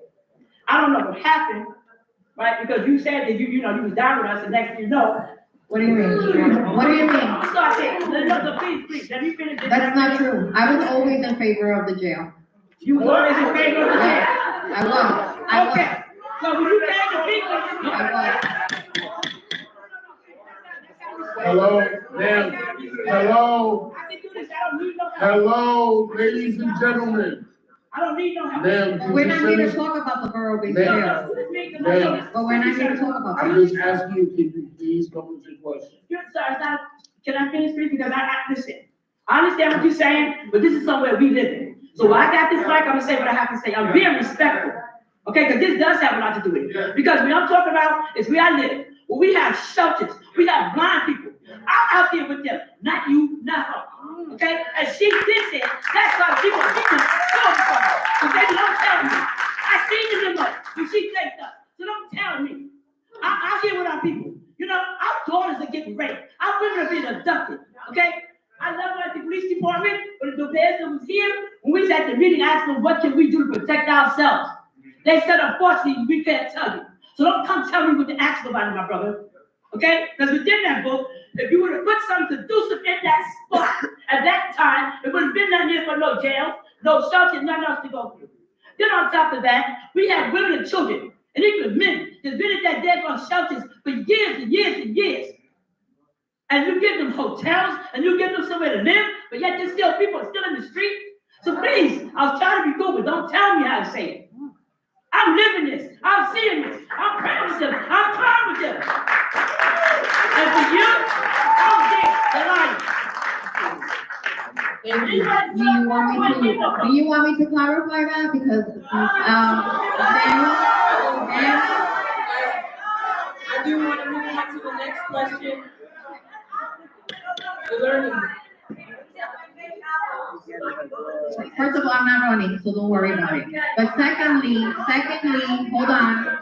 I don't know what happened, right? Because you said that you was down with us, and next thing you know. What do you mean? What do you mean? Start there. No, please, let me finish this. That's not true. I was always in favor of the jail. You was always in favor of the jail? I was. Okay, so when you came to people. I Hello, ma'am, hello, I can do this, I don't need no help. hello, ladies and gentlemen. I don't need no help. Ma'am, But could we're you not here to finish? talk about the borough-based Ma'am. jail. Ma'am, But we're not here to talk about I'm that. just asking you, can you please come with your question? You're sorry, it's not, can I finish please? Because listen, I understand what you're saying, but this is somewhere we live in. So when I got this mic, I'm gonna say what I have to say. I'm being respectful. Okay, because this does have a lot to do with it. Because what I'm talking about is where I live, where we have shelters, we have blind people. I'm out there with them, not you, not her. Okay, and she did it, that's why people go for her. Okay, so don't tell me. I seen the memo when she faked us, so don't tell me. I hear with our people. You know, our daughters are getting raped. Our women are being abducted. Okay, I love like the police department, but the bears that was here, when we was at the meeting, I asked them, what can we do to protect ourselves? They said, unfortunately, we can't tell you. So don't come tell me what to ask about it, my brother. Okay? Because within that book, if you would have put something conducive in that spot at that time, it would have been nothing here for no jail, no shelter, nothing else to go through. Then on top of that, we had women and children, and even men that's been at that dead on shelters for years and years and years. And you give them hotels, and you give them somewhere to live, but yet there's still people still in the street. So please, I was trying to be good, but don't tell me how to say it. I'm living this. I'm seeing this. I'm praying with them. I'm crying with them. And for you, I'm there. They're lying. Do you want me to clarify that? Because, I do want to move on to the next question. The learning. First of all, I'm not running, so don't worry about it. But secondly, hold on.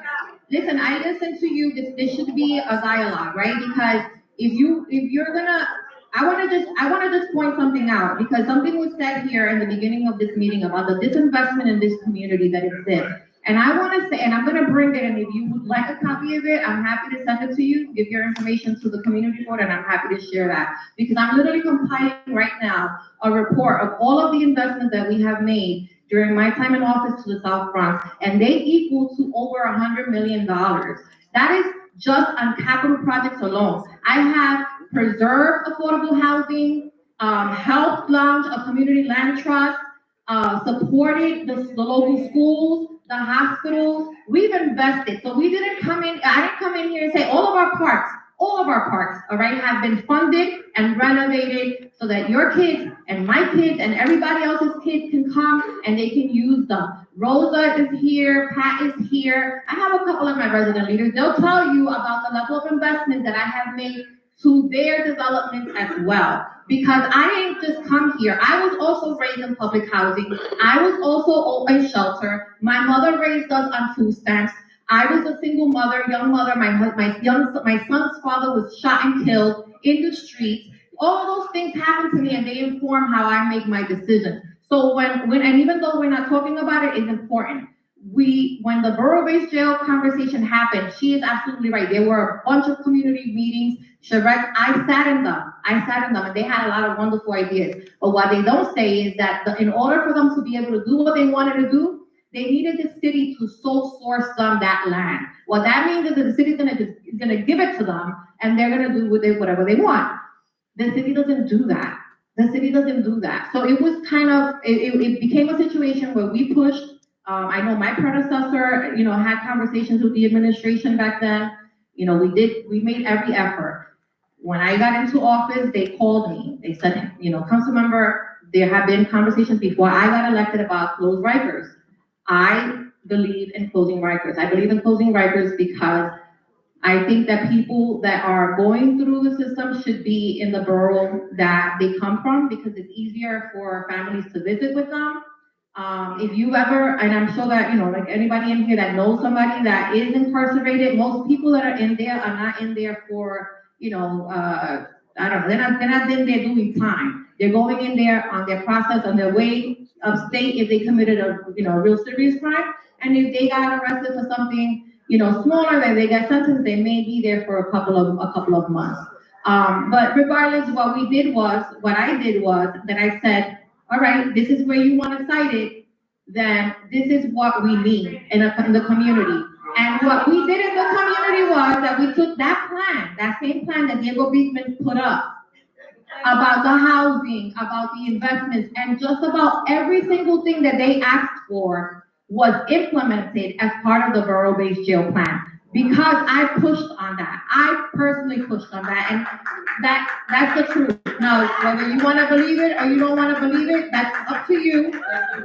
Listen, I listen to you. This should be a dialogue, right? Because if you're gonna, I want to just point something out, because something was said here in the beginning of this meeting about the disinvestment in this community that exists. And I want to say, and I'm going to bring it, and if you would like a copy of it, I'm happy to send it to you, give your information to the community board, and I'm happy to share that. Because I'm literally compiling right now a report of all of the investments that we have made during my time in office to the South Bronx, and they equal to over $100 million. That is just on capital projects alone. I have preserved affordable housing, helped launch a community land trust, supported the local schools, the hospitals. We've invested. So we didn't come in, I didn't come in here and say all of our parks, all right, have been funded and renovated so that your kids and my kids and everybody else's kids can come and they can use them. Rosa is here, Pat is here. I have a couple of my resident leaders. They'll tell you about the level of investment that I have made to their development as well. Because I ain't just come here. I was also raised in public housing. I was also in shelter. My mother raised us on food stamps. I was a single mother, young mother. My son's father was shot and killed in the streets. All those things happened to me, and they inform how I make my decisions. So when and even though we're not talking about it, it's important. When the borough-based jail conversation happened, she is absolutely right. There were a bunch of community meetings. I sat in them, and they had a lot of wonderful ideas. But what they don't say is that in order for them to be able to do what they wanted to do, they needed the city to sole source them that land. What that means is that the city's gonna give it to them, and they're gonna do with it whatever they want. The city doesn't do that. So it was kind of, it became a situation where we pushed. I know my predecessor, had conversations with the administration back then. We made every effort. When I got into office, they called me. They said, Councilmember, there have been conversations before I got elected about closed Rikers. I believe in closing Rikers. I believe in closing Rikers because I think that people that are going through the system should be in the borough that they come from, because it's easier for families to visit with them. If you ever, and I'm sure that, like anybody in here that knows somebody that is incarcerated, most people that are in there are not in there for, I don't know, they're not in there doing time. They're going in there on their process, on their way of state if they committed a real serious crime. And if they got arrested for something, smaller, than they get sentenced, they may be there for a couple of months. But regardless, what I did was that I said, all right, this is where you want to cite it, then this is what we need in the community. And what we did in the community was that we took that plan, that same plan that Diego Beekman put up, about the housing, about the investments, and just about every single thing that they asked for was implemented as part of the borough-based jail plan. Because I pushed on that. I personally pushed on that, and that's the truth. Now, whether you want to believe it or you don't want to believe it, that's up to you.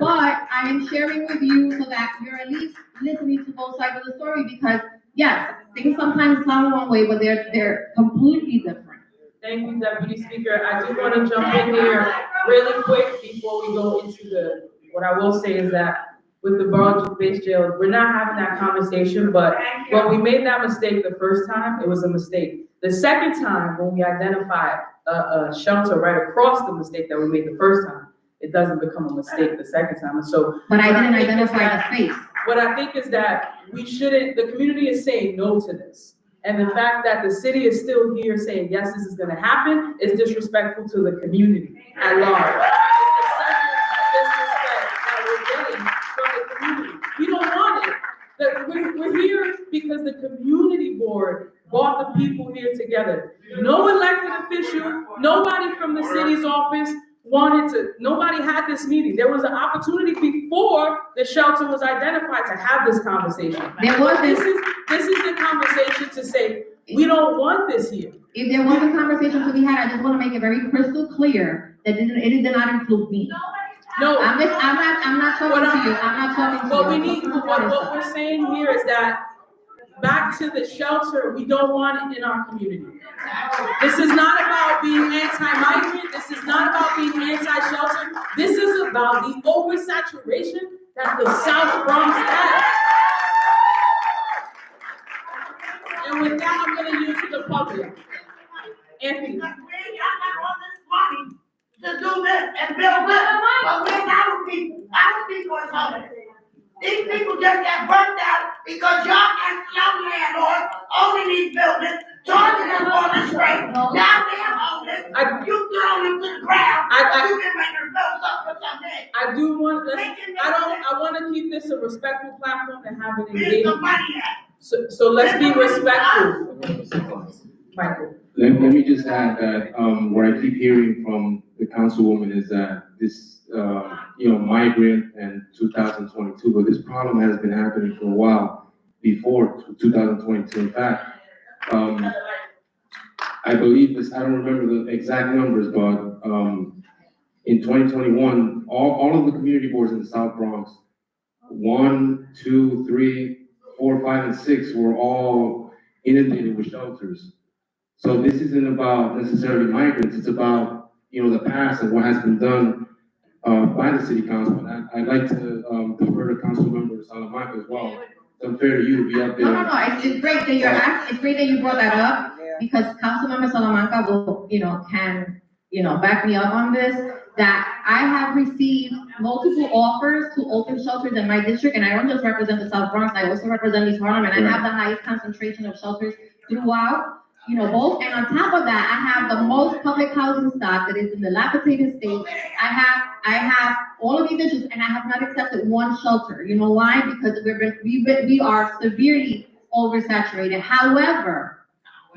But I am sharing with you so that you're at least listening to both sides of the story, because yes, things sometimes sound one way, but they're completely different. Thank you, Deputy Speaker. I do want to jump in here really quick before we go into what I will say is that with the borough-based jail, we're not having that conversation, but when we made that mistake the first time, it was a mistake. The second time, when we identified a shelter right across the mistake that we made the first time, it doesn't become a mistake the second time. And so, but I didn't identify the space. What I think is that the community is saying no to this. And the fact that the city is still here saying, yes, this is gonna happen, is disrespectful to the community at large. It's the second disrespect that we're getting from the community. We don't want it. We're here because the community board brought the people here together. No elected official, nobody from the city's office nobody had this meeting. There was an opportunity before the shelter was identified to have this conversation. There wasn't. This is the conversation to say, we don't want this here. If there was a conversation to be had, I just want to make it very crystal clear that it did not include me. No. I'm not talking to you. I'm not talking to you. What we're saying here is that back to the shelter, we don't want it in our community. This is not about being anti-migrant. This is not about being anti-shelter. This is about the oversaturation that the South Bronx has. And with that, I'm going to use to the public. Anthony. We ain't got all this money to do this and build this, but where's our people? Our people is hungry. These people just got burnt out because y'all got young landlords owning these buildings, charging them on the street. Now they're homeless. You throw them to the ground. You can make them build something for something. I want to keep this a respectful platform and have it Where's engaged. the money at? So let's be respectful. Michael. Let me just add that what I keep hearing from the councilwoman is that this, migrant and 2022, but this problem has been happening for a while before 2022. In fact, I believe this, I don't remember the exact numbers, but in 2021, all of the community boards in the South Bronx, 1, 2, 3, 4, 5, and 6 were all inundated with shelters. So this isn't about necessarily migrants, it's about, the past and what has been done by the city council. And I'd like to defer to Councilmember Salamanca as well. It's unfair to you to be up there. No. It's great that you're asking. It's great that you brought that up, because Councilmember Salamanca will, can, back me up on this. That I have received multiple offers to open shelters in my district, and I don't just represent the South Bronx. I also represent East Harlem, and I have the highest concentration of shelters throughout. Both, and on top of that, I have the most public housing stock that is in the dilapidated state. I have all of these issues, and I have not accepted one shelter. You know why? Because we are severely oversaturated. However,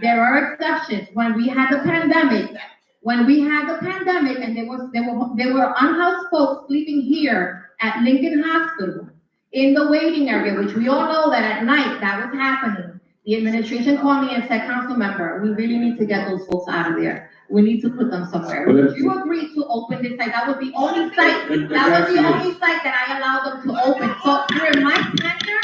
there are exceptions. When we had the pandemic, and there were unhoused folks sleeping here at Lincoln Hospital in the waiting area, which we all know that at night that was happening. The administration called me and said, council member, we really need to get those folks out of there. We need to put them somewhere. Would you agree to open this site? That was the only site, that was the only site that I allowed them to open. So during my tenure,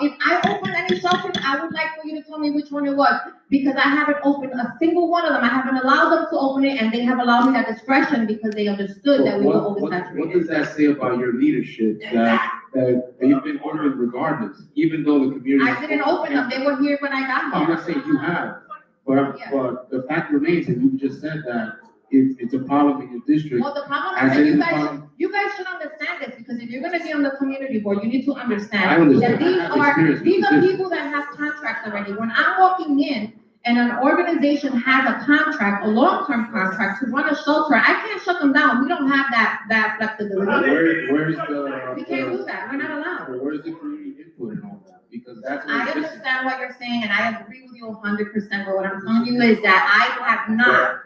if I open any shelters, I would like for you to tell me which one it was, because I haven't opened a single one of them. I haven't allowed them to open it, and they have allowed me that discretion because they understood that we were oversaturated. What does that say about your leadership, that they've been ordering regardless, even though the community? I didn't open them, they were here when I got I'm here. not saying you have, but the fact remains, and you just said that, it's a problem in your district. Well, the problem As is it that is you guys should understand this, because if you're gonna be on the community board, you need to understand. I understand. That I have experience with these are this. people that have contracts already. When I'm walking in and an organization has a contract, a long-term contract to run a shelter, I can't shut them down. We don't have that flexibility. Where's the? We can't do that. We're not allowed. Where's the community input and all that? Because that's what I it's missing. understand what you're saying, and I agree with you 100%, but what I'm telling you is that I have not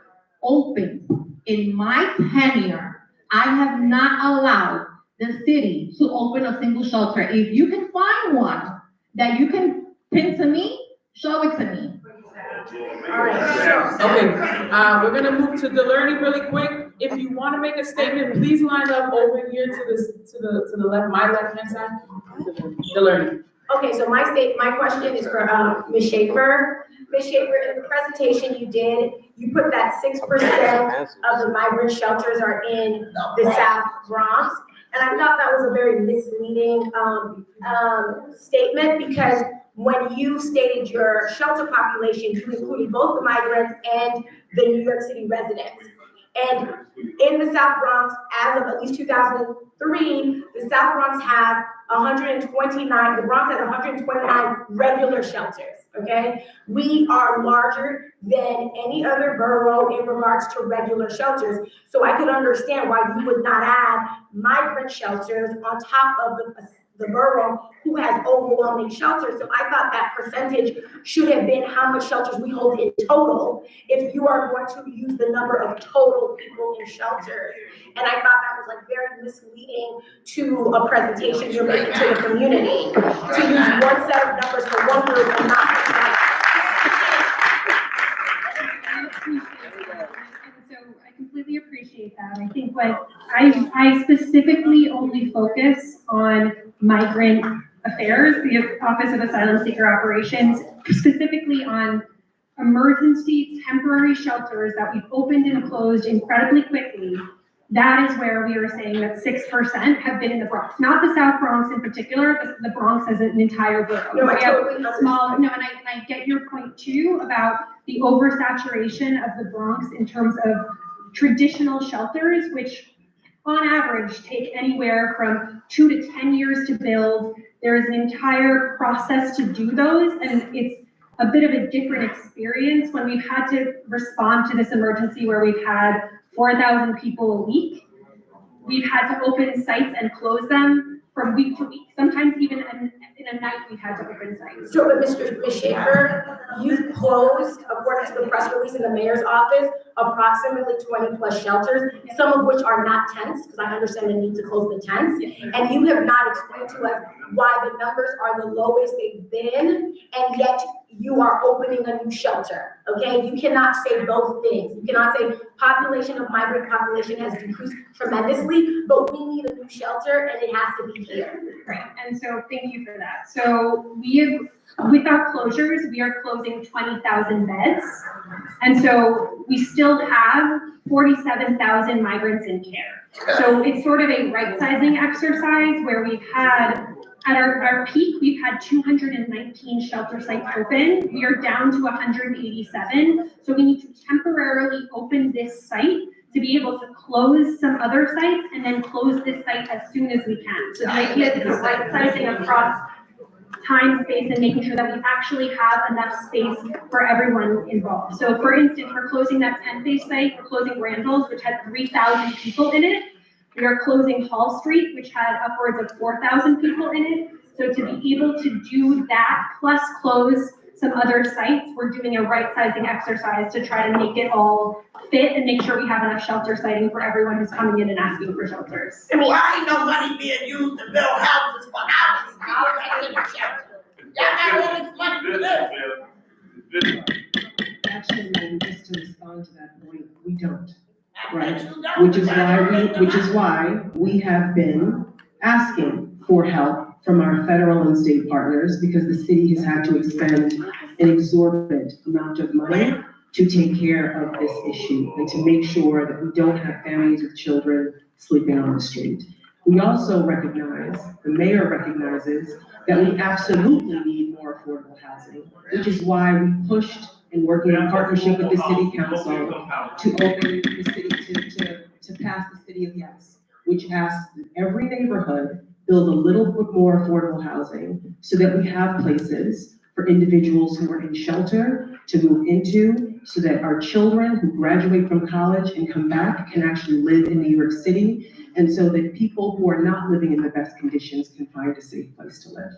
opened in my tenure, I have not allowed the city to open a single shelter. If you can find one that you can pin to me, show it to me. Okay, we're gonna move to the learning really quick. If you wanna make a statement, please line up over here to the left, my left-hand side. The learning. Okay, so my question is for, Ms. Schaefer. Ms. Schaefer, in the presentation you put that 6% of the migrant shelters are in the South Bronx. And I thought that was a very misleading, statement, because when you stated your shelter population, you included both the migrants and the New York City residents. And in the South Bronx, as of at least 2003, the South Bronx has 129, the Bronx has 129 regular shelters, okay? We are larger than any other borough in regards to regular shelters. So I could understand why you would not add migrant shelters on top of the borough who has overwhelming shelters. So I thought that percentage should have been how much shelters we hold in total if you are going to use the number of total people in shelters. And I thought that was like very misleading to a presentation you're making to the community, to use one set of numbers for one group and not for another. So I completely appreciate that. I think what I specifically only focus on migrant affairs, the Office of Asylum Seeker Operations, specifically on emergency temporary shelters that we've opened and closed incredibly quickly. That is where we are saying that 6% have been in the Bronx, not the South Bronx in particular, the Bronx as an entire borough. No, I We have totally small, no, and I get your point too about the oversaturation of the Bronx in terms of traditional shelters, which on average take anywhere from 2 to 10 years to build. There is an entire process to do those, and it's a bit of a different experience when we've had to respond to this emergency where we've had 4,000 people a week. We've had to open sites and close them from week to week. Sometimes even in a night, we've had to open sites. So, but Ms. Schaefer, you closed, according to the press release in the mayor's office, approximately 20 plus shelters, some of which are not tents, because I understand the need to close the tents. And you have not explained to us why the numbers are the lowest they've been, and yet you are opening a new shelter, okay? You cannot say both things. You cannot say population of migrant population has decreased tremendously, but we need a new shelter and it has to be here. Right, and so thank you for that. So we have, with our closures, we are closing 20,000 beds. And so we still have 47,000 migrants in care. So it's sort of a right sizing exercise where we've had, at our peak, we've had 219 shelter sites open. We are down to 187. So we need to temporarily open this site to be able to close some other sites and then close this site as soon as we can. So the idea is it's right sizing across time, space, and making sure that we actually have enough space for everyone involved. So for instance, we're closing that 10-phase site, we're closing Randall's, which had 3,000 people in it. We are closing Hall Street, which had upwards of 4,000 people in it. So to be able to do that, plus close some other sites, we're doing a right sizing exercise to try to make it all fit and make sure we have enough shelter siting for everyone who's coming in and asking for shelters. Why ain't no money being used to build houses for hours? Y'all got all this money for this. Actually, and just to respond to that point, we don't, right? You don't. Which is why we have been asking for help from our federal and state partners, because the city has had to expend an exorbitant amount of money to take care of this issue and to make sure that we don't have families with children sleeping on the street. We also recognize, the mayor recognizes, that we absolutely need more affordable housing, which is why we pushed and working in partnership with the city council to open the city, to pass the City of Yes, which asks that every neighborhood build a little bit more affordable housing so that we have places for individuals who are in shelter to move into, so that our children who graduate from college and come back can actually live in New York City, and so that people who are not living in the best conditions can find a safe place to live.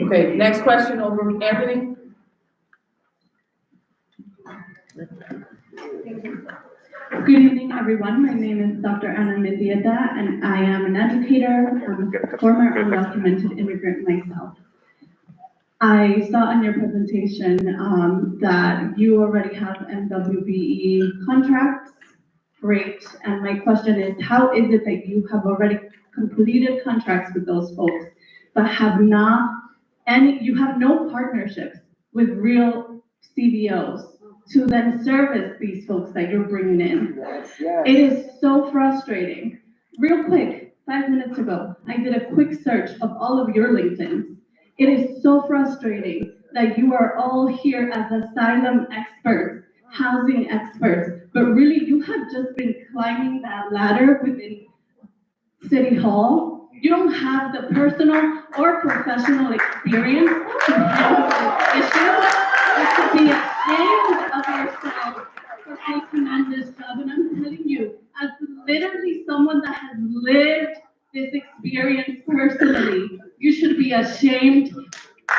Okay, next question over, Anthony. Good evening, everyone. My name is Dr. Anna Mendieta, and I am an educator. I'm a former undocumented immigrant myself. I saw in your presentation that you already have MWBE contracts. Great. And my question is, how is it that you have already completed contracts with those folks, but have not you have no partnerships with real CBOs to then service these folks that you're bringing in? It is so frustrating. Real quick, 5 minutes ago, I did a quick search of all of your LinkedIns. It is so frustrating that you are all here as asylum experts, housing experts, but really you have just been climbing that ladder within City Hall. You don't have the personal or professional experience to handle this issue. You should be ashamed of yourself for taking on this job. And I'm telling you, as literally someone that has lived this experience personally, you should be ashamed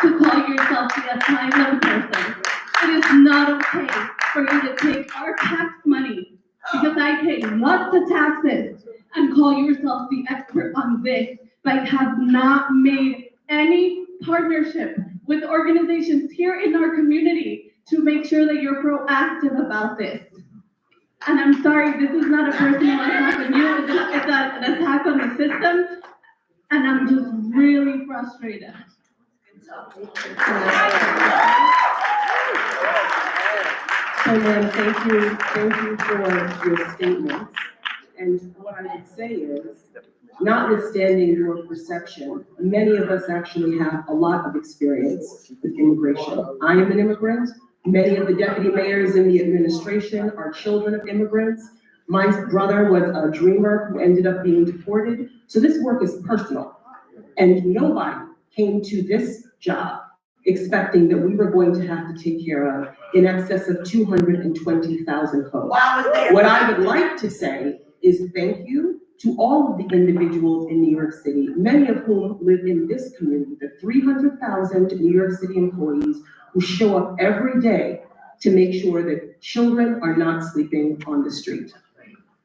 to call yourself the asylum person. It is not okay for you to take our tax money, because I pay lots of taxes, and call yourself the expert on this, but have not made any partnership with organizations here in our community to make sure that you're proactive about this. And I'm sorry, this is not a personal attack on you, it's an attack on the system, and I'm just really frustrated. So ma'am, thank you for your statements. And what I would say is, notwithstanding your perception, many of us actually have a lot of experience with immigration. I am an immigrant. Many of the deputy mayors in the administration are children of immigrants. My brother was a dreamer who ended up being deported. So this work is personal. And nobody came to this job expecting that we were going to have to take care of in excess of 220,000 folks. What I would like to say is thank you to all of the individuals in New York City, many of whom live in this community, the 300,000 New York City employees who show up every day to make sure that children are not sleeping on the street.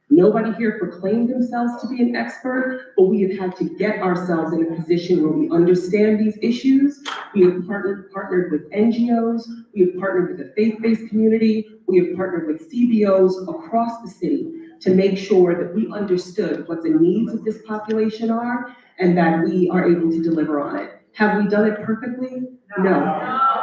Nobody here proclaimed themselves to be an expert, but we have had to get ourselves in a position where we understand these issues. We have partnered with NGOs, we have partnered with the faith-based community, we have partnered with CBOs across the city to make sure that we understood what the needs of this population are and that we are able to deliver on it. Have we done it perfectly? No,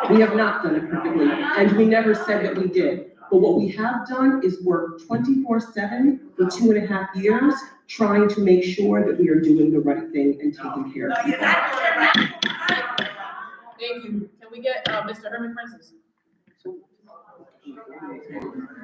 we have not done it perfectly, and we never said that we did. But what we have done is work 24/7 for 2.5 years, trying to make sure that we are doing the right thing and taking care of people. Thank you. Can we get Mr. Herman Francis?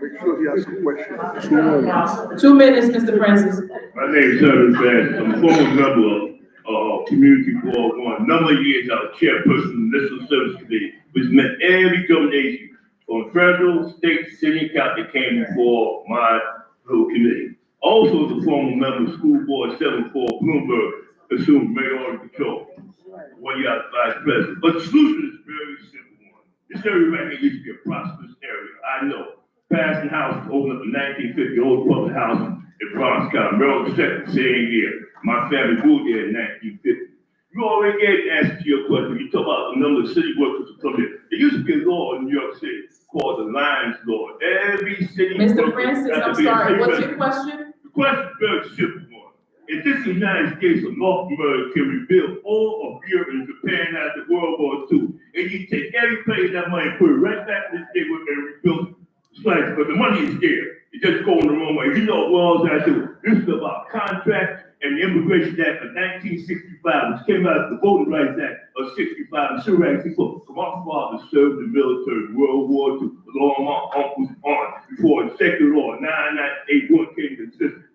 Make sure he asks a question. 2 minutes, Mr. Francis. My name is Herman Francis. I'm a former member of Community Board 1. A number of years I was chairperson of the Municipal Service Committee, which met every government agency from federal, state, city, and county that came before my little committee. Also, as a former member of School Board 74, Bloomberg assumed mayoral control. 1 year as vice president. But the solution is a very simple one. This area right here used to be a prosperous area. I know. Passing houses opened up in 1950, old public housing in Bronx County, Maryland, second, same year. My family moved there in 1950. You already gave the answer to your question. You talk about the number of city workers who come here. There used to be a law in New York City called the Lions Law. Every city Mr. worker Francis, has to I'm be a sorry, city what's resident. your question? The question is very simple one. If this United States of North America can rebuild all of Europe and Japan after World War II, and you take every penny of that money and put it right back in this neighborhood and rebuild it. Right, but the money is there. It just going the wrong way. You know what else I do? This is about contract and the Immigration Act of 1965, which came out of the Voting Rights Act of 65 and Civil Rights 64. So my father served in the military in World War II with all my uncles on before Executive Law 9981 came into existence.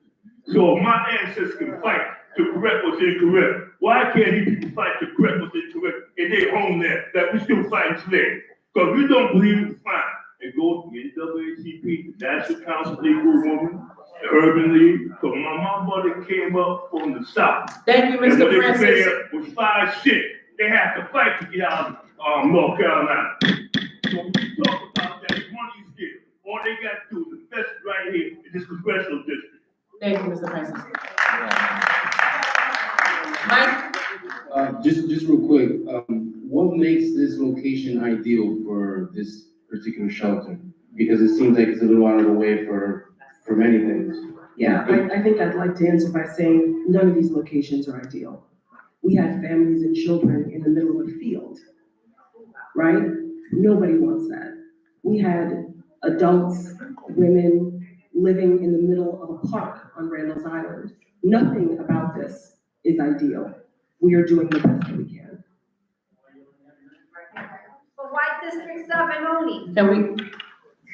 So if my ancestors can fight to correct what's incorrect, why can't these people fight to correct what's incorrect in their home there that we still fighting today? Because we don't believe it's fine. And go to the NAACP, the National Council of Legal Women, the Urban League. So my mother came up from the South. Thank you, And Mr. what they Francis. said was 5 shit. They have to fight to get out of North Carolina. So when we talk about that, money is here. All they got to do is invest right here in this congressional district. Thank you, Mr. Francis. Mike? Just real quick, what makes this location ideal for this particular shelter? Because it seems like it's a little out of the way for many things. Yeah, I think I'd like to answer by saying none of these locations are ideal. We have families and children in the middle of a field, right? Nobody wants that. We had adults, women living in the middle of a park on Randall's Island. Nothing about this is ideal. We are doing the best that we can. But why District 7 only? Can we,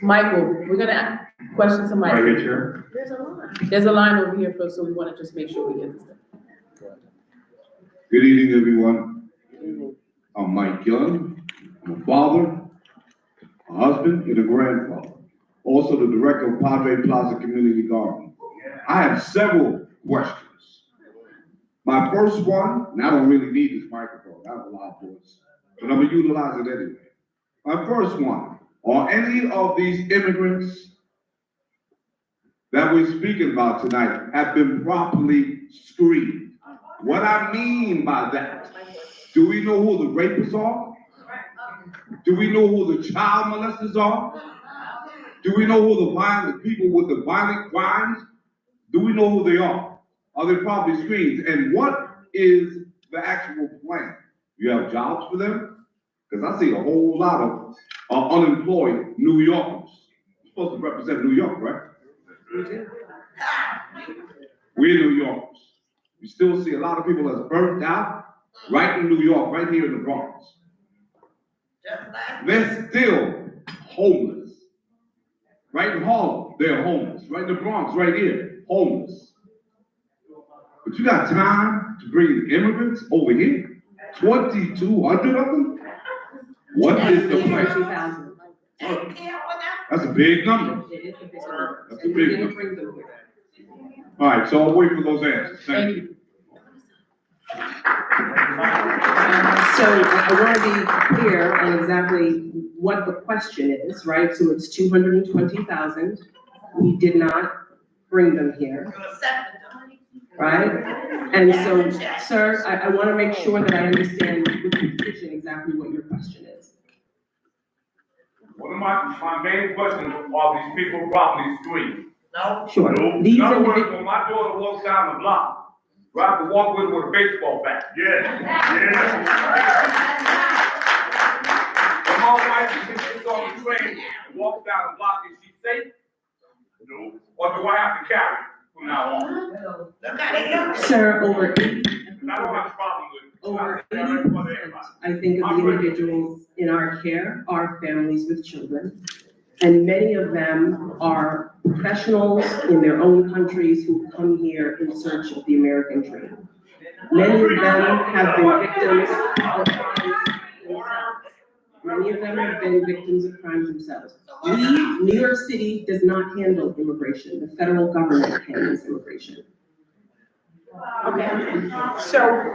Michael, we're gonna ask questions to Michael. Right here, Chair. There's a line over here first, so we wanna just make sure we get this done. Good evening, everyone. I'm Mike Young. I'm a father, a husband, and a grandfather. Also the director of Padre Plaza Community Garden. I have several questions. My first one, and I don't really need this microphone, I have a loud voice, but I'm gonna utilize it anyway. My first one, are any of these immigrants that we're speaking about tonight have been properly screened? What I mean by that, do we know who the rapists are? Do we know who the child molesters are? Do we know who the people with the violent crimes? Do we know who they are? Are they properly screened? And what is the actual plan? You have jobs for them? Because I see a whole lot of unemployed New Yorkers. You're supposed to represent New York, right? We're New Yorkers. We still see a lot of people that's burnt out right in New York, right here in the Bronx. They're still homeless. Right in Harlem, they're homeless. Right in the Bronx, right here, homeless. But you got time to bring immigrants over here? 2,200 of them? What is the plan? That's a big number. That's a big number. All right, so I'll wait for those answers. Thank you. So I want to be clear on exactly what the question is, right? So it's 220,000. We did not bring them here, right? And so, sir, I want to make sure that I understand with precision exactly what your question is. One of my main questions, are these people properly screened? No. Sure. In other words, when my daughter walks down the block, do I have to walk with a baseball bat? Yeah. When my wife sits on the train and walks down the block, is she safe? No. Or do I have to carry it from now on? Sir, over 80, I don't have a problem with it. over 80%, I think, of the individuals in our care are families with children. And many of them are professionals in their own countries who come here in search of the American dream. Many of them have been victims of crimes themselves. Many of them have been victims of crimes themselves. New York City does not handle immigration. The federal government handles immigration. Okay, so,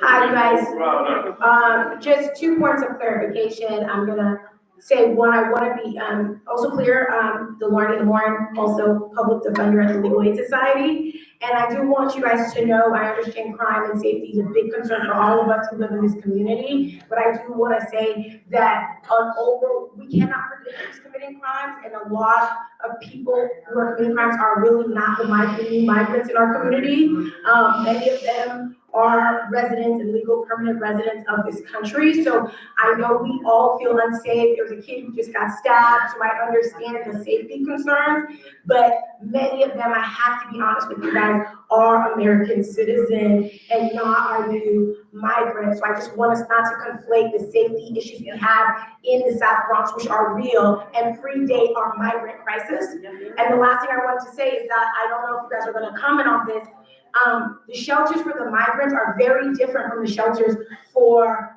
hi, you guys. Just 2 points of clarification. I'm gonna say, one, I want to be also clear, Delarnie Morin, also public defender at the Legal Aid Society. And I do want you guys to know, I understand crime and safety is a big concern for all of us who live in this community. But I do want to say that we cannot predict who's committing crimes, and a lot of people who are committing crimes are really not the new migrants in our community. Many of them are residents and legal permanent residents of this country. So I know we all feel unsafe. There was a kid who just got stabbed, so I understand the safety concerns, but many of them, I have to be honest with you guys, are American citizens and not our new migrants. So I just want us not to conflate the safety issues we have in the South Bronx, which are real and predate our migrant crisis. And the last thing I want to say is that I don't know if you guys are going to comment on this. The shelters for the migrants are very different from the shelters for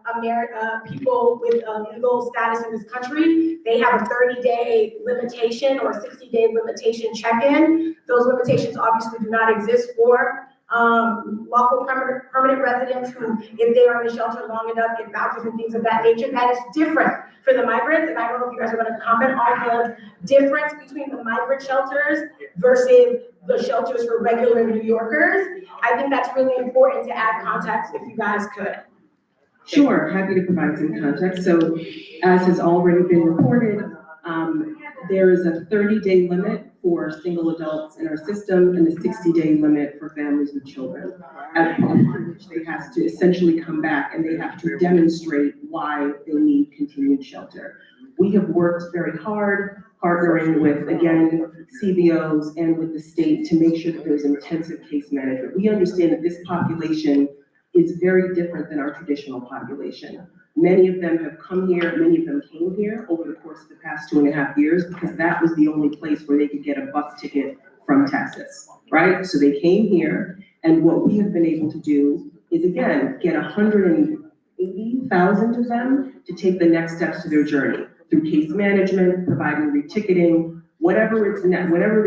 people with legal status in this country. They have a 30-day limitation or 60-day limitation check-in. Those limitations obviously do not exist for lawful permanent residents who, if they are in the shelter long enough, get vouchers and things of that nature. That is different for the migrants, and I don't know if you guys are going to comment on the difference between the migrant shelters versus the shelters for regular New Yorkers. I think that's really important to add context if you guys could. Sure, happy to provide some context. So as has already been reported, there is a 30-day limit for single adults in our system and a 60-day limit for families with children, at which they have to essentially come back and they have to demonstrate why they need continued shelter. We have worked very hard, partnering with, again, CBOs and with the state to make sure that there's intensive case management. We understand that this population is very different than our traditional population. Many of them have come here, many of them came here over the course of the past 2.5 years because that was the only place where they could get a bus ticket from Texas, right? So they came here, and what we have been able to do is, again, get 180,000 of them to take the next steps to their journey through case management, providing reticketing, whatever it is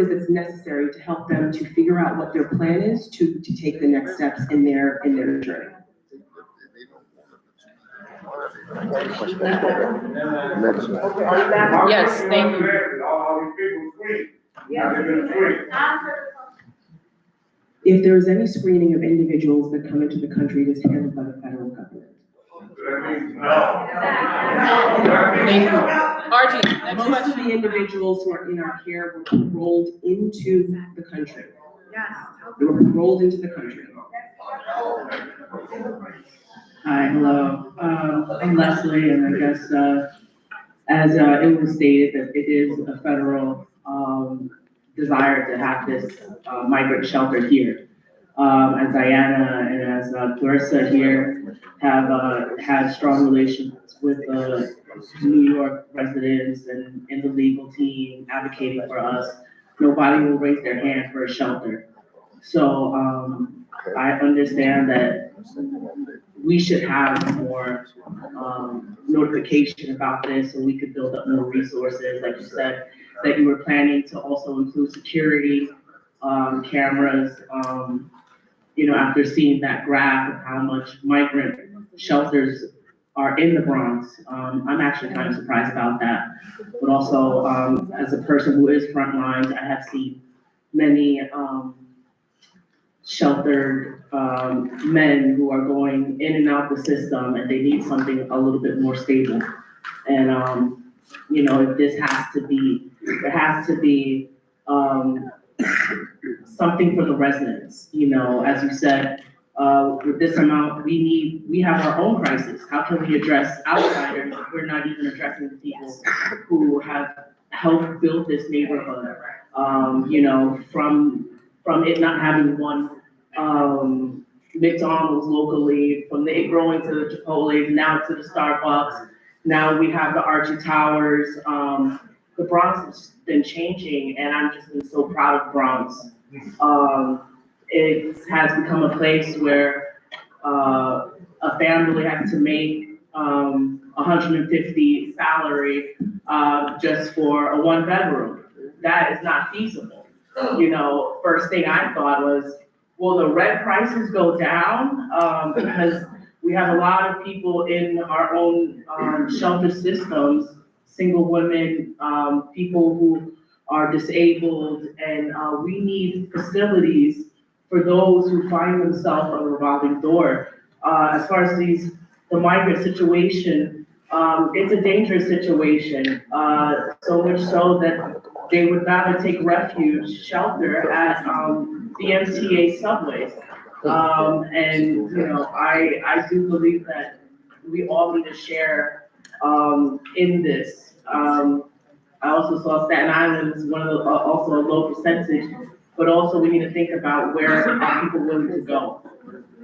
that's necessary to help them to figure out what their plan is to take the next steps in their journey. Yes, thank you. If there is any screening of individuals that come into the country, it is handled by the federal government. Thank you. Archie, next Most question. of the individuals who are in our care were enrolled into the country. They were enrolled into the country. Hi, hello. I'm Leslie, and I guess as it was stated that it is a federal desire to have this migrant shelter here. As Diana and as Clarissa here have had strong relations with New York residents and the legal team advocating for us, nobody will raise their hand for a shelter. So I understand that we should have more notification about this so we could build up more resources. Like you said, that you were planning to also include security cameras. After seeing that graph of how much migrant shelters are in the Bronx, I'm actually kind of surprised about that. But also, as a person who is frontlines, I have seen many sheltered men who are going in and out the system, and they need something a little bit more stable. And if this has to be, there has to be something for the residents. As you said, with this amount, we have our own crisis. How can we address outsiders? We're not even addressing the people who have helped build this neighborhood. From it not having one McDonald's locally, from it growing to the Chipotle, now to the Starbucks. Now we have the Archie Towers. The Bronx has been changing, and I'm just been so proud of Bronx. It has become a place where a family has to make 150 salary just for a 1-bedroom. That is not feasible. First thing I thought was, will the rent prices go down? Because we have a lot of people in our own shelter systems single women, people who are disabled, and we need facilities for those who find themselves a revolving door. As far as the migrant situation, it's a dangerous situation, so much so that they would rather take refuge, shelter at the MTA subways. And, you know, I do believe that we all need to share in this. I also saw Staten Island is one of the, also a low percentage, but also we need to think about where are people willing to go.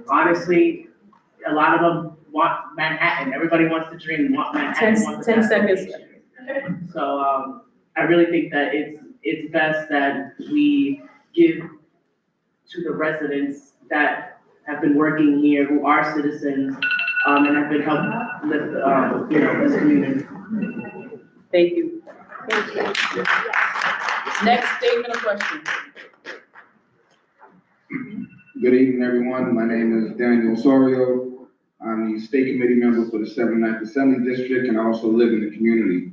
Honestly, a lot of them want Manhattan. Everybody wants to dream, want Manhattan. wants the 10 best seconds. location. So, I really think that it's best that we give to the residents that have been working here, who are citizens, and have been helping lift, you know, this community. Thank you. Next statement of question. Good evening, everyone. My name is Daniel Osorio. I'm the state committee member for the 79th Assembly District, and I also live in the community.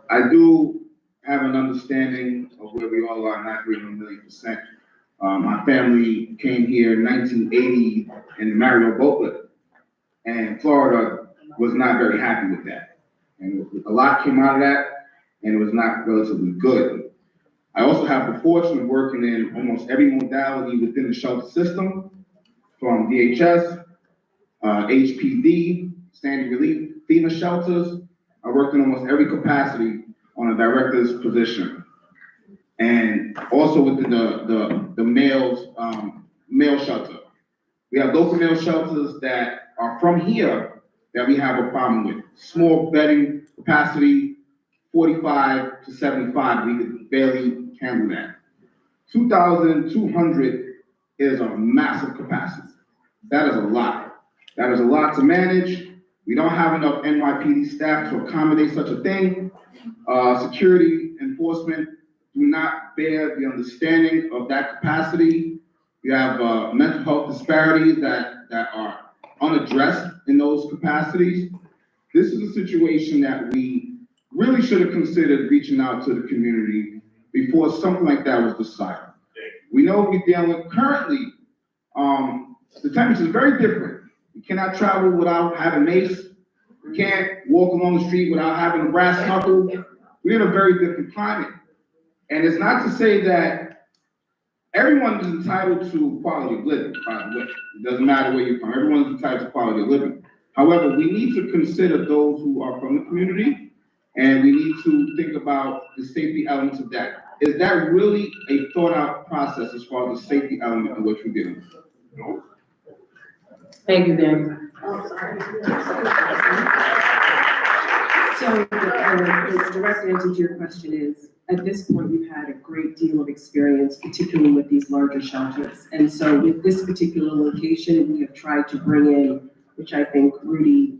I do have an understanding of where we all are, not agreeing 1,000,000%. My family came here in 1980 in the Mario boatlet, and Florida was not very happy with that. And a lot came out of that, and it was not relatively good. I also have the fortune of working in almost every modality within the shelter system, from DHS, HPD, Sandy Relief, FEMA shelters. I worked in almost every capacity on a director's position. And also within the male shelter. We have local male shelters that are from here that we have a problem with. Small bedding capacity, 45 to 75, we could barely handle that. 2,200 is a massive capacity. That is a lot. That is a lot to manage. We don't have enough NYPD staff to accommodate such a thing. Security enforcement do not bear the understanding of that capacity. We have mental health disparities that are unaddressed in those capacities. This is a situation that we really should have considered reaching out to the community before something like that was decided. We know what we're dealing with currently. The temperature is very different. You cannot travel without having mace. You can't walk along the street without having a brass knuckle. We're in a very different climate. And it's not to say that everyone is entitled to quality of living, by the way. It doesn't matter where you're from. Everyone's entitled to quality of living. However, we need to consider those who are from the community, and we need to think about the safety elements of that. Is that really a thought-out process as far as the safety element of what you're doing? No. Thank you, Dan. So the direct answer to your question is, at this point, we've had a great deal of experience, particularly with these larger shelters. And so with this particular location, we have tried to bring in, which I think Rudy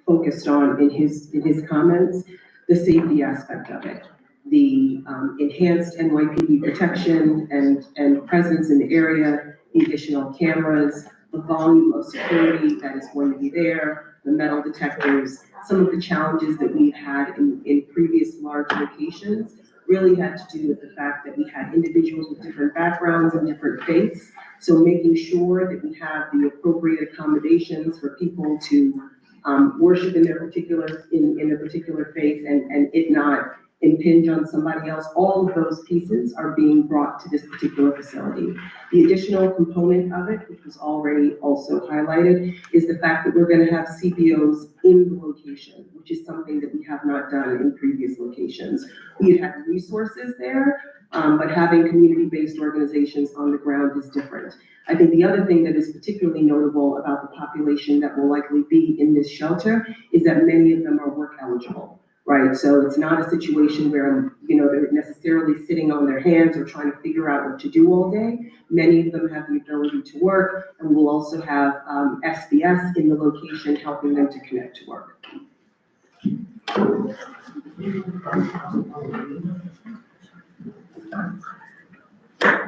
focused on in his comments, the safety aspect of it. The enhanced NYPD protection and presence in the area, the additional cameras, the volume of security that is going to be there, the metal detectors. Some of the challenges that we've had in previous large locations really had to do with the fact that we had individuals with different backgrounds and different faiths. So making sure that we have the appropriate accommodations for people to worship in their particular, in a particular faith and it not impinge on somebody else. All of those pieces are being brought to this particular facility. The additional component of it, which was already also highlighted, is the fact that we're going to have CPOs in the location, which is something that we have not done in previous locations. We have resources there, but having community-based organizations on the ground is different. I think the other thing that is particularly notable about the population that will likely be in this shelter is that many of them are work eligible. Right, so it's not a situation where, you know, they're necessarily sitting on their hands or trying to figure out what to do all day. Many of them have the ability to work, and we'll also have SBS in the location helping them to connect to work.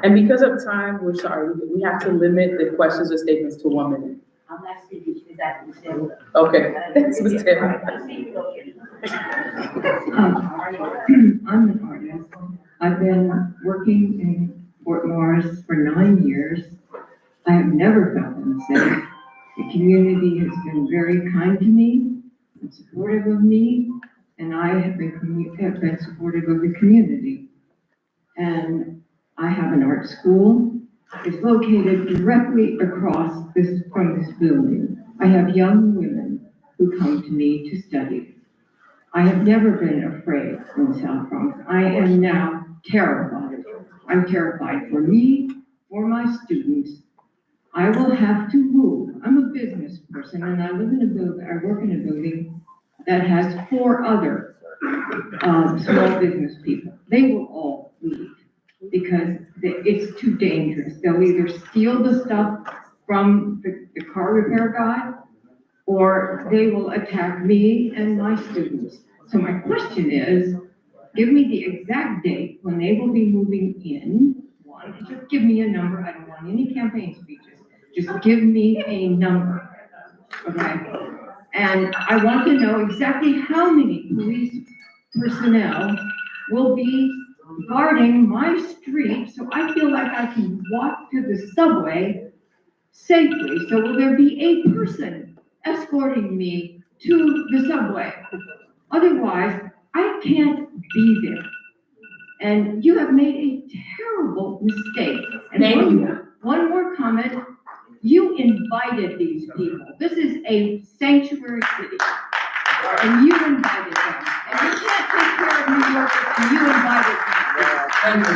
And because of time, we're sorry, we have to limit the questions or statements to 1 minute. I'm asking you, is that Ms. Taylor? Okay, thanks, Ms. Taylor. I'm an artist. I've been working in Fort Morris for 9 years. I have never felt unsafe. The community has been very kind to me and supportive of me, and I have been supportive of the community. And I have an art school. It's located directly across from this building. I have young women who come to me to study. I have never been afraid in South Bronx. I am now terrified. I'm terrified for me, for my students. I will have to move. I'm a business person and I live in a building, I work in a building that has 4 other small business people. They will all leave because it's too dangerous. They'll either steal the stuff from the car repair guy, or they will attack me and my students. So my question is, give me the exact date when they will be moving in. One, just give me a number. I don't want any campaign speeches. Just give me a number, okay? And I want to know exactly how many police personnel will be guarding my street so I feel like I can walk to the subway safely. So will there be a person escorting me to the subway? Otherwise, I can't be there. And you have made a terrible mistake. And one more comment. You invited these people. This is a sanctuary city. And you invited them. And you can't take care of New Yorkers and you invited them. Thank you.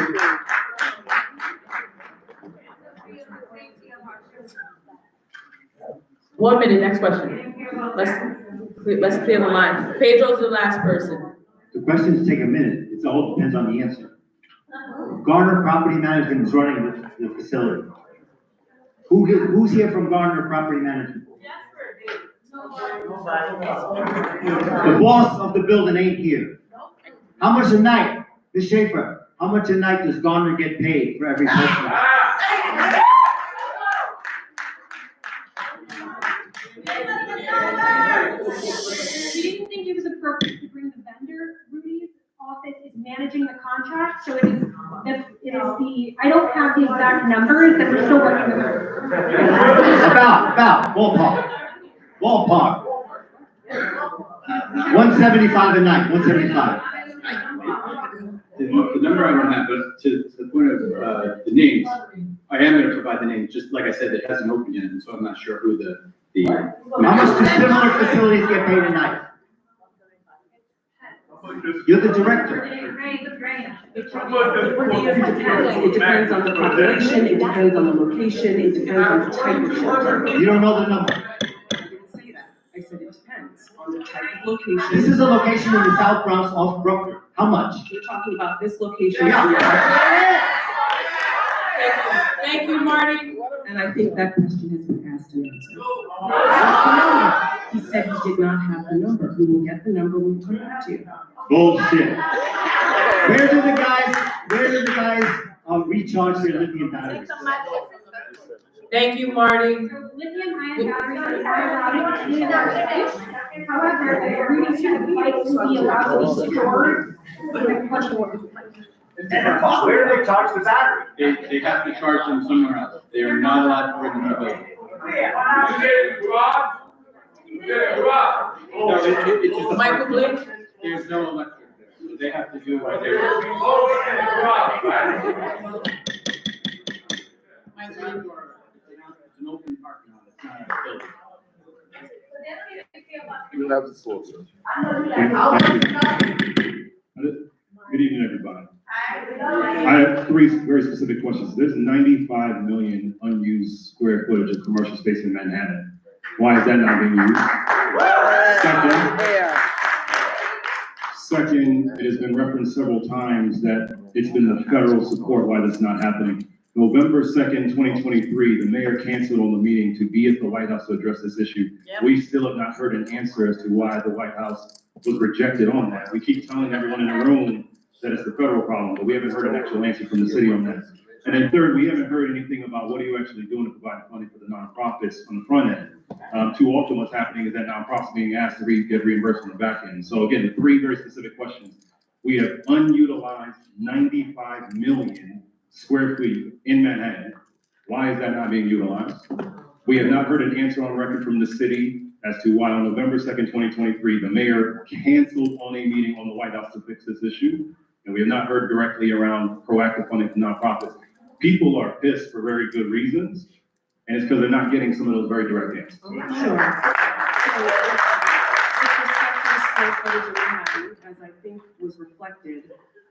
One minute, next question. Let's clear the line. Pedro's the last person. The questions take a minute. It all depends on the answer. Garner Property Management is running the facility. Who's here from Garner Property Management? The boss of the building ain't here. How much a night, Ms. Schaefer, how much a night does Garner get paid for every person? We didn't think it was appropriate to bring the vendor. Rudy's office is managing the contract, so it is I don't have the exact numbers that we're still working with. About, ballpark. 175 a night, 175. The number I don't have, but to the point of the names, I am going to provide the names, just like I said, it hasn't opened yet, and so I'm not sure who the. How much do similar facilities get paid a night? You're the director. It depends on the population, it depends on the location, it depends on the type of shelter. You don't know the number. I didn't say that. I said it depends on the type of location. This is a location in the South Bronx off Brooklyn. How much? We're talking about this location. Thank you, Marty. And I think that question has been asked and answered. He said he did not have the number. We will get the number when we come back to you. Bullshit. Where do the guys recharge their lithium batteries? Thank you, Marty. Lithium-ion batteries are however, Rudy's device will be allowed to be stored in a question. Where do they charge the battery? They have to charge them somewhere else. They are not allowed to bring them to the building. No, it's just Michael Blake? There's no electric there, so they have to do it right there. It's an open parking lot, it's not a building. You have the floor, sir. Good evening, everybody. I have 3 very specific questions. There's 95 million unused square footage of commercial space in Manhattan. Why is that not being used? Second, it has been referenced several times that it's been the federal support why that's not happening. November 2nd, 2023, the mayor canceled on the meeting to be at the White House to address this issue. Yep. We still have not heard an answer as to why the White House was rejected on that. We keep telling everyone in the room that it's the federal problem, but we haven't heard an actual answer from the city on that. And then third, we haven't heard anything about what are you actually doing to provide funding for the nonprofits on the front end. Too often what's happening is that nonprofits being asked to get reimbursed on the back end. So again, 3 very specific questions. We have unutilized 95 million square feet in Manhattan. Why is that not being utilized? We have not heard an answer on record from the city as to why on November 2nd, 2023, the mayor canceled on a meeting on the White House to fix this issue. And we have not heard directly around proactive funding for nonprofits. People are pissed for very good reasons, and it's because they're not getting some of those very direct answers. Sure. As I think was reflected,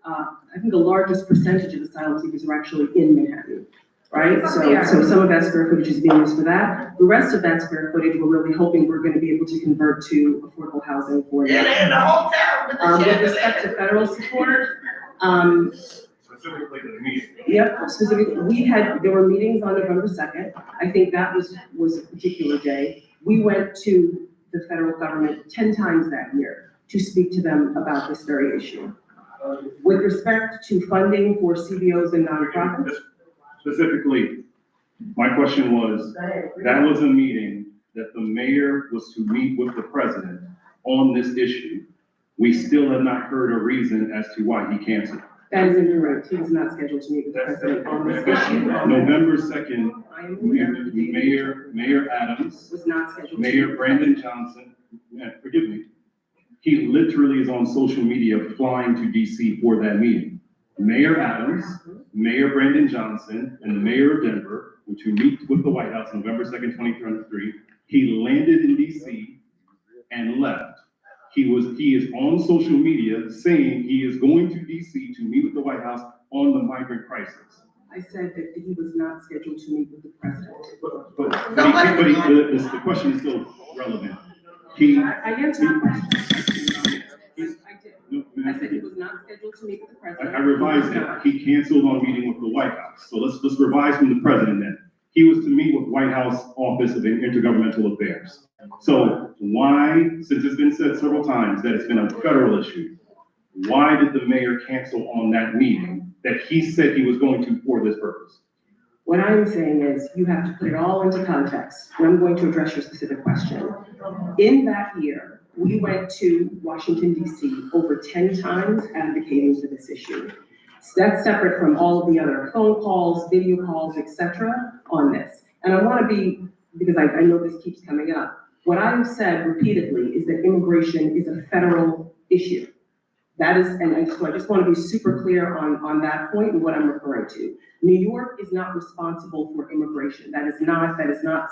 I think the largest percentage of asylum seekers are actually in Manhattan, right? So some of that square footage is being used for that. The rest of that square footage, we're really hoping we're going to be able to convert to affordable housing for them. In the hotel With respect to federal support, Specifically to the meeting. yep, specifically, there were meetings on November 2nd. I think that was a particular day. We went to the federal government 10 times that year to speak to them about this very issue. With respect to funding for CBOs and nonprofits, Specifically, my question was, that was a meeting that the mayor was to meet with the president on this issue. We still have not heard a reason as to why he canceled. that is incorrect. He was not scheduled to meet with the president on this issue. November 2nd, I am aware of the date. Mayor Adams, Was not scheduled. to meet Mayor with the Brandon president. Johnson, forgive me, he literally is on social media flying to DC for that meeting. Mayor Adams, Mayor Brandon Johnson, and the mayor of Denver were to meet with the White House November 2nd, 2023. He landed in DC and left. He is on social media saying he is going to DC to meet with the White House on the migrant crisis. I said that he was not scheduled to meet with the president. The question is still relevant. I answered the question. I said he was not scheduled to meet with the president. I revised it. He canceled on meeting with the White House. So let's revise from the president then. He was to meet with White House Office of Intergovernmental Affairs. So why, since it's been said several times that it's been a federal issue, why did the mayor cancel on that meeting that he said he was going to for this purpose? What I'm saying is you have to put it all into context. And I'm going to address your specific question. In that year, we went to Washington, DC over 10 times advocating for this issue. So that's separate from all of the other phone calls, video calls, etc. on this. And I want to be, because I know this keeps coming up, what I've said repeatedly is that immigration is a federal issue. That is, and I just want to be super clear on that point and what I'm referring to. New York is not responsible for immigration. That is not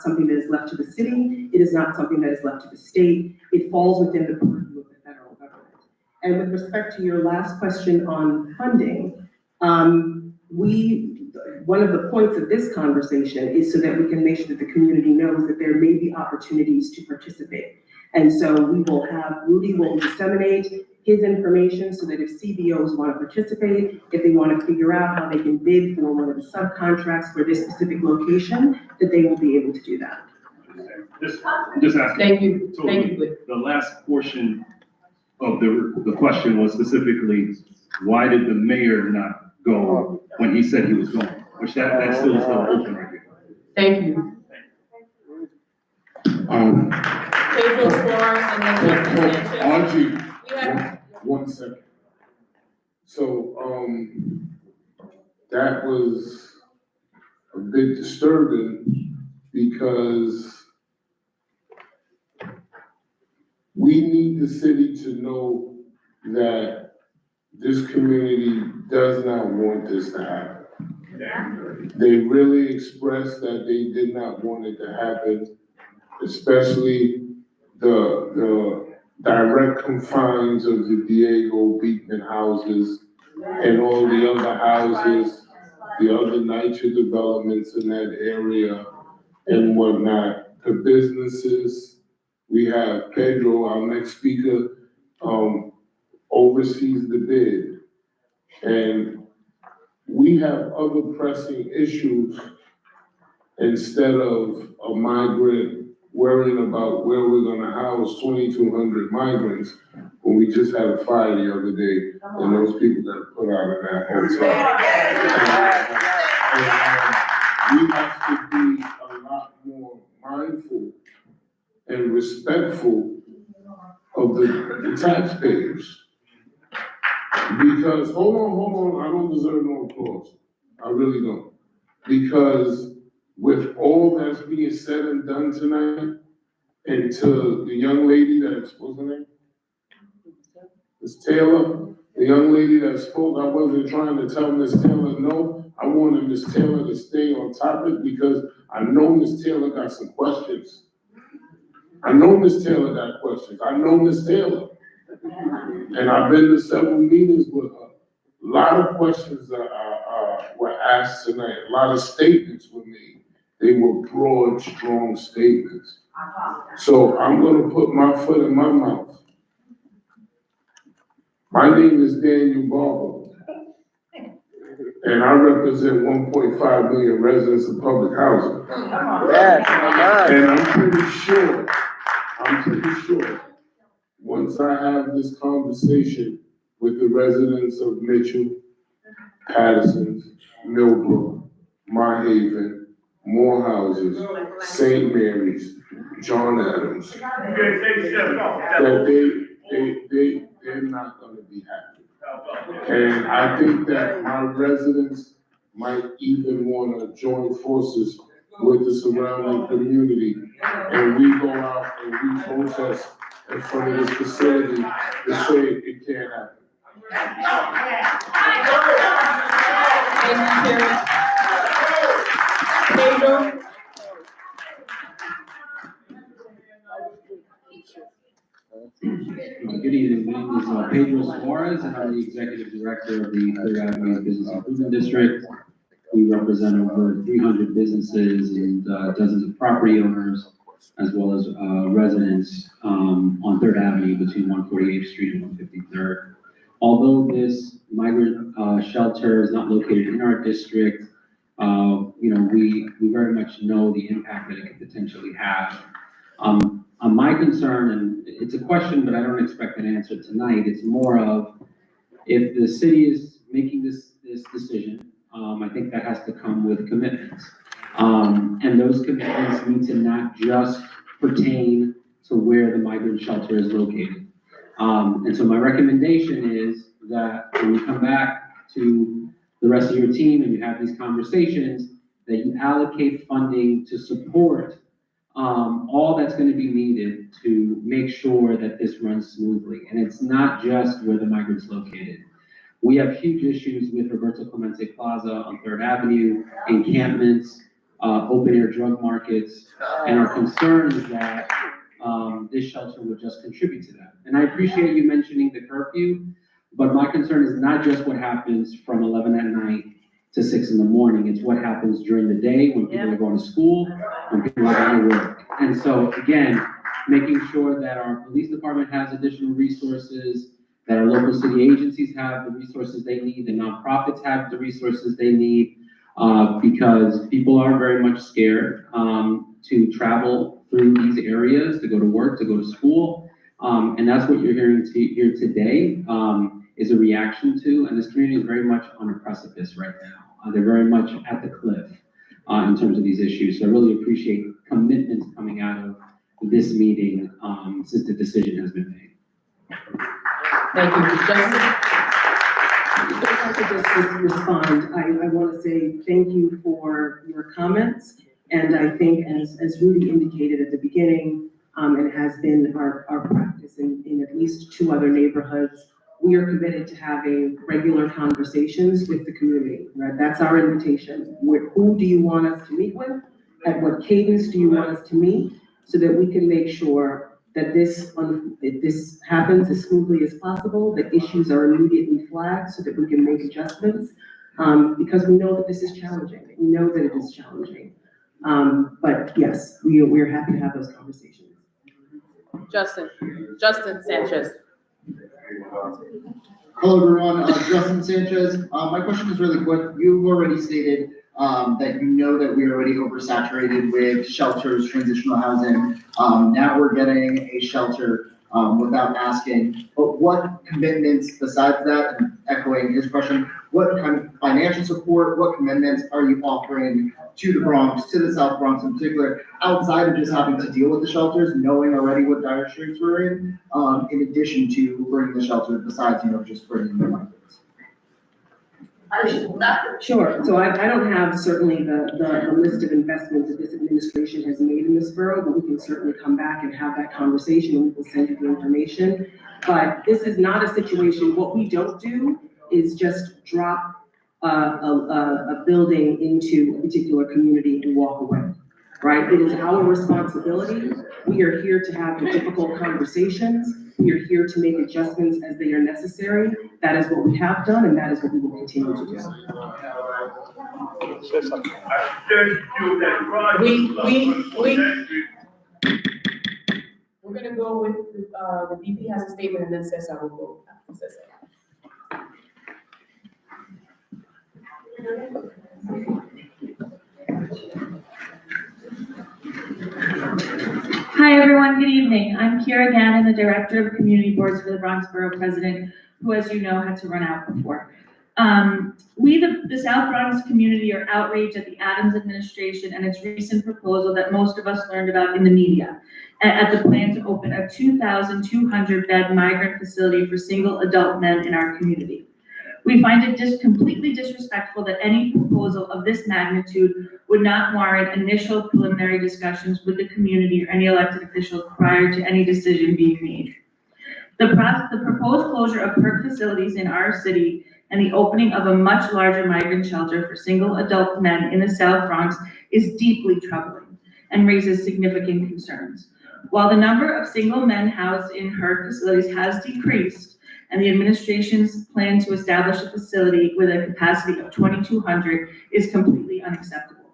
something that is left to the city. It is not something that is left to the state. It falls within the purview of the federal government. And with respect to your last question on funding, one of the points of this conversation is so that we can make sure that the community knows that there may be opportunities to participate. And so Rudy will disseminate his information so that if CBOs want to participate, if they want to figure out how they can bid for one of the subcontracts for this specific location, that they will be able to do that. Just asking. Thank you. So Thank you. the last portion of the question was specifically, why did the mayor not go when he said he was going? Which that still is open right here. Thank you. Pedro Suarez and then Justin Sanchez. Audrey, We have, 1 second. So, that was a bit disturbing because we need the city to know that this community does not want this to happen. They really expressed that they did not want it to happen, especially the direct confines of the Diego Beekman houses and all the other houses, the other NYCHA developments in that area and whatnot. The businesses, we have Pedro, our next speaker, oversees the bid. And we have other pressing issues instead of a migrant worrying about where we're gonna house 2,200 migrants when we just had a fire the other day and those people got put out of that hotel. we have to be a lot more mindful and respectful of the taxpayers. Because, hold on, I don't deserve no applause. I really don't. Because with all that's being said and done tonight, and to the young lady that, what's her name? Ms. Taylor, the young lady that spoke, I wasn't trying to tell Ms. Taylor no. I wanted Ms. Taylor to stay on topic because I know Ms. Taylor got some questions. I know Ms. Taylor got questions. I know Ms. Taylor. And I've been to several meetings with her. A lot of questions were asked tonight. A lot of statements were made. They were broad, strong statements. So I'm gonna put my foot in my mouth. My name is Daniel Barber, and I represent 1.5 million residents of public housing. And I'm pretty sure, once I have this conversation with the residents of Mitchell, Patterson, Millbrook, Mott Haven, Morehouses, St. Mary's, John Adams, that they're not gonna be happy. And I think that my residents might even wanna join forces with the surrounding community. And we go out and we protest in front of this facility to say it can't happen. Thank you, Pedro. Good evening, my name is Pedro Suarez, and I'm the Executive Director of the Third Avenue Business Improvement District. We represent over 300 businesses and dozens of property owners, as well as residents on Third Avenue between 148th Street and 153rd. Although this migrant shelter is not located in our district, we very much know the impact that it could potentially have. My concern, and it's a question, but I don't expect an answer tonight, it's more of, if the city is making this decision, I think that has to come with commitments. And those commitments need to not just pertain to where the migrant shelter is located. And so my recommendation is that when you come back to the rest of your team and you have these conversations, that you allocate funding to support all that's going to be needed to make sure that this runs smoothly. And it's not just where the migrant's located. We have huge issues with Roberto Clemente Plaza on Third Avenue, encampments, open air drug markets, and our concern is that this shelter would just contribute to that. And I appreciate you mentioning the curfew, but my concern is not just what happens from 11 at night to 6 in the morning. It's what happens during the day when people are going to school, when people are going to work. And so again, making sure that our police department has additional resources, that our local city agencies have the resources they need, the nonprofits have the resources they need, because people are very much scared to travel through these areas, to go to work, to go to school. And that's what you're hearing here today, is a reaction to, and this community is very much on a precipice right now. They're very much at the cliff in terms of these issues. So I really appreciate commitments coming out of this meeting since the decision has been made. Thank you, Justin. If I could just respond, I want to say thank you for your comments. And I think as Rudy indicated at the beginning, and has been our practice in at least 2 other neighborhoods, we are committed to having regular conversations with the community, right? That's our invitation. Who do you want us to meet with? At what cadence do you want us to meet? So that we can make sure that this happens as smoothly as possible, that issues are immediately flagged so that we can make adjustments, because we know that this is challenging. We know that it is challenging. But yes, we're happy to have those conversations. Justin Sanchez. Hello, everyone. Justin Sanchez. My question is really quick. You've already stated that you know that we're already oversaturated with shelters, transitional housing. Now we're getting a shelter without asking. But what commitments besides that, and echoing his question, What kind of financial support, what commitments are you offering to the Bronx, to the South Bronx in particular, outside of just having to deal with the shelters, knowing already what dire straits we're in addition to bringing the shelters, besides, just bringing the migrants? Sure, so I don't have certainly the list of investments that this administration has made in this borough, but we can certainly come back and have that conversation, and we will send you the information. But this is not a situation, what we don't do is just drop a building into a particular community and walk away, right? It is our responsibility. We are here to have the difficult conversations. We are here to make adjustments as they are necessary. That is what we have done, and that is what we will continue to do. We're gonna go with, the VP has a statement and then Cesar will go after Cesar. Hi, everyone. Good evening. I'm Kira Gannon, the Director of Community Boards for the Bronx Borough President, who, as you know, had to run out before. We, the South Bronx community, are outraged at the Adams administration and its recent proposal that most of us learned about in the media at the plan to open a 2,200-bed migrant facility for single adult men in our community. We find it completely disrespectful that any proposal of this magnitude would not warrant initial preliminary discussions with the community or any elected officials prior to any decision being made. The proposed closure of PERC facilities in our city and the opening of a much larger migrant shelter for single adult men in the South Bronx is deeply troubling and raises significant concerns. While the number of single men housed in PERC facilities has decreased, and the administration's plan to establish a facility with a capacity of 2,200 is completely unacceptable.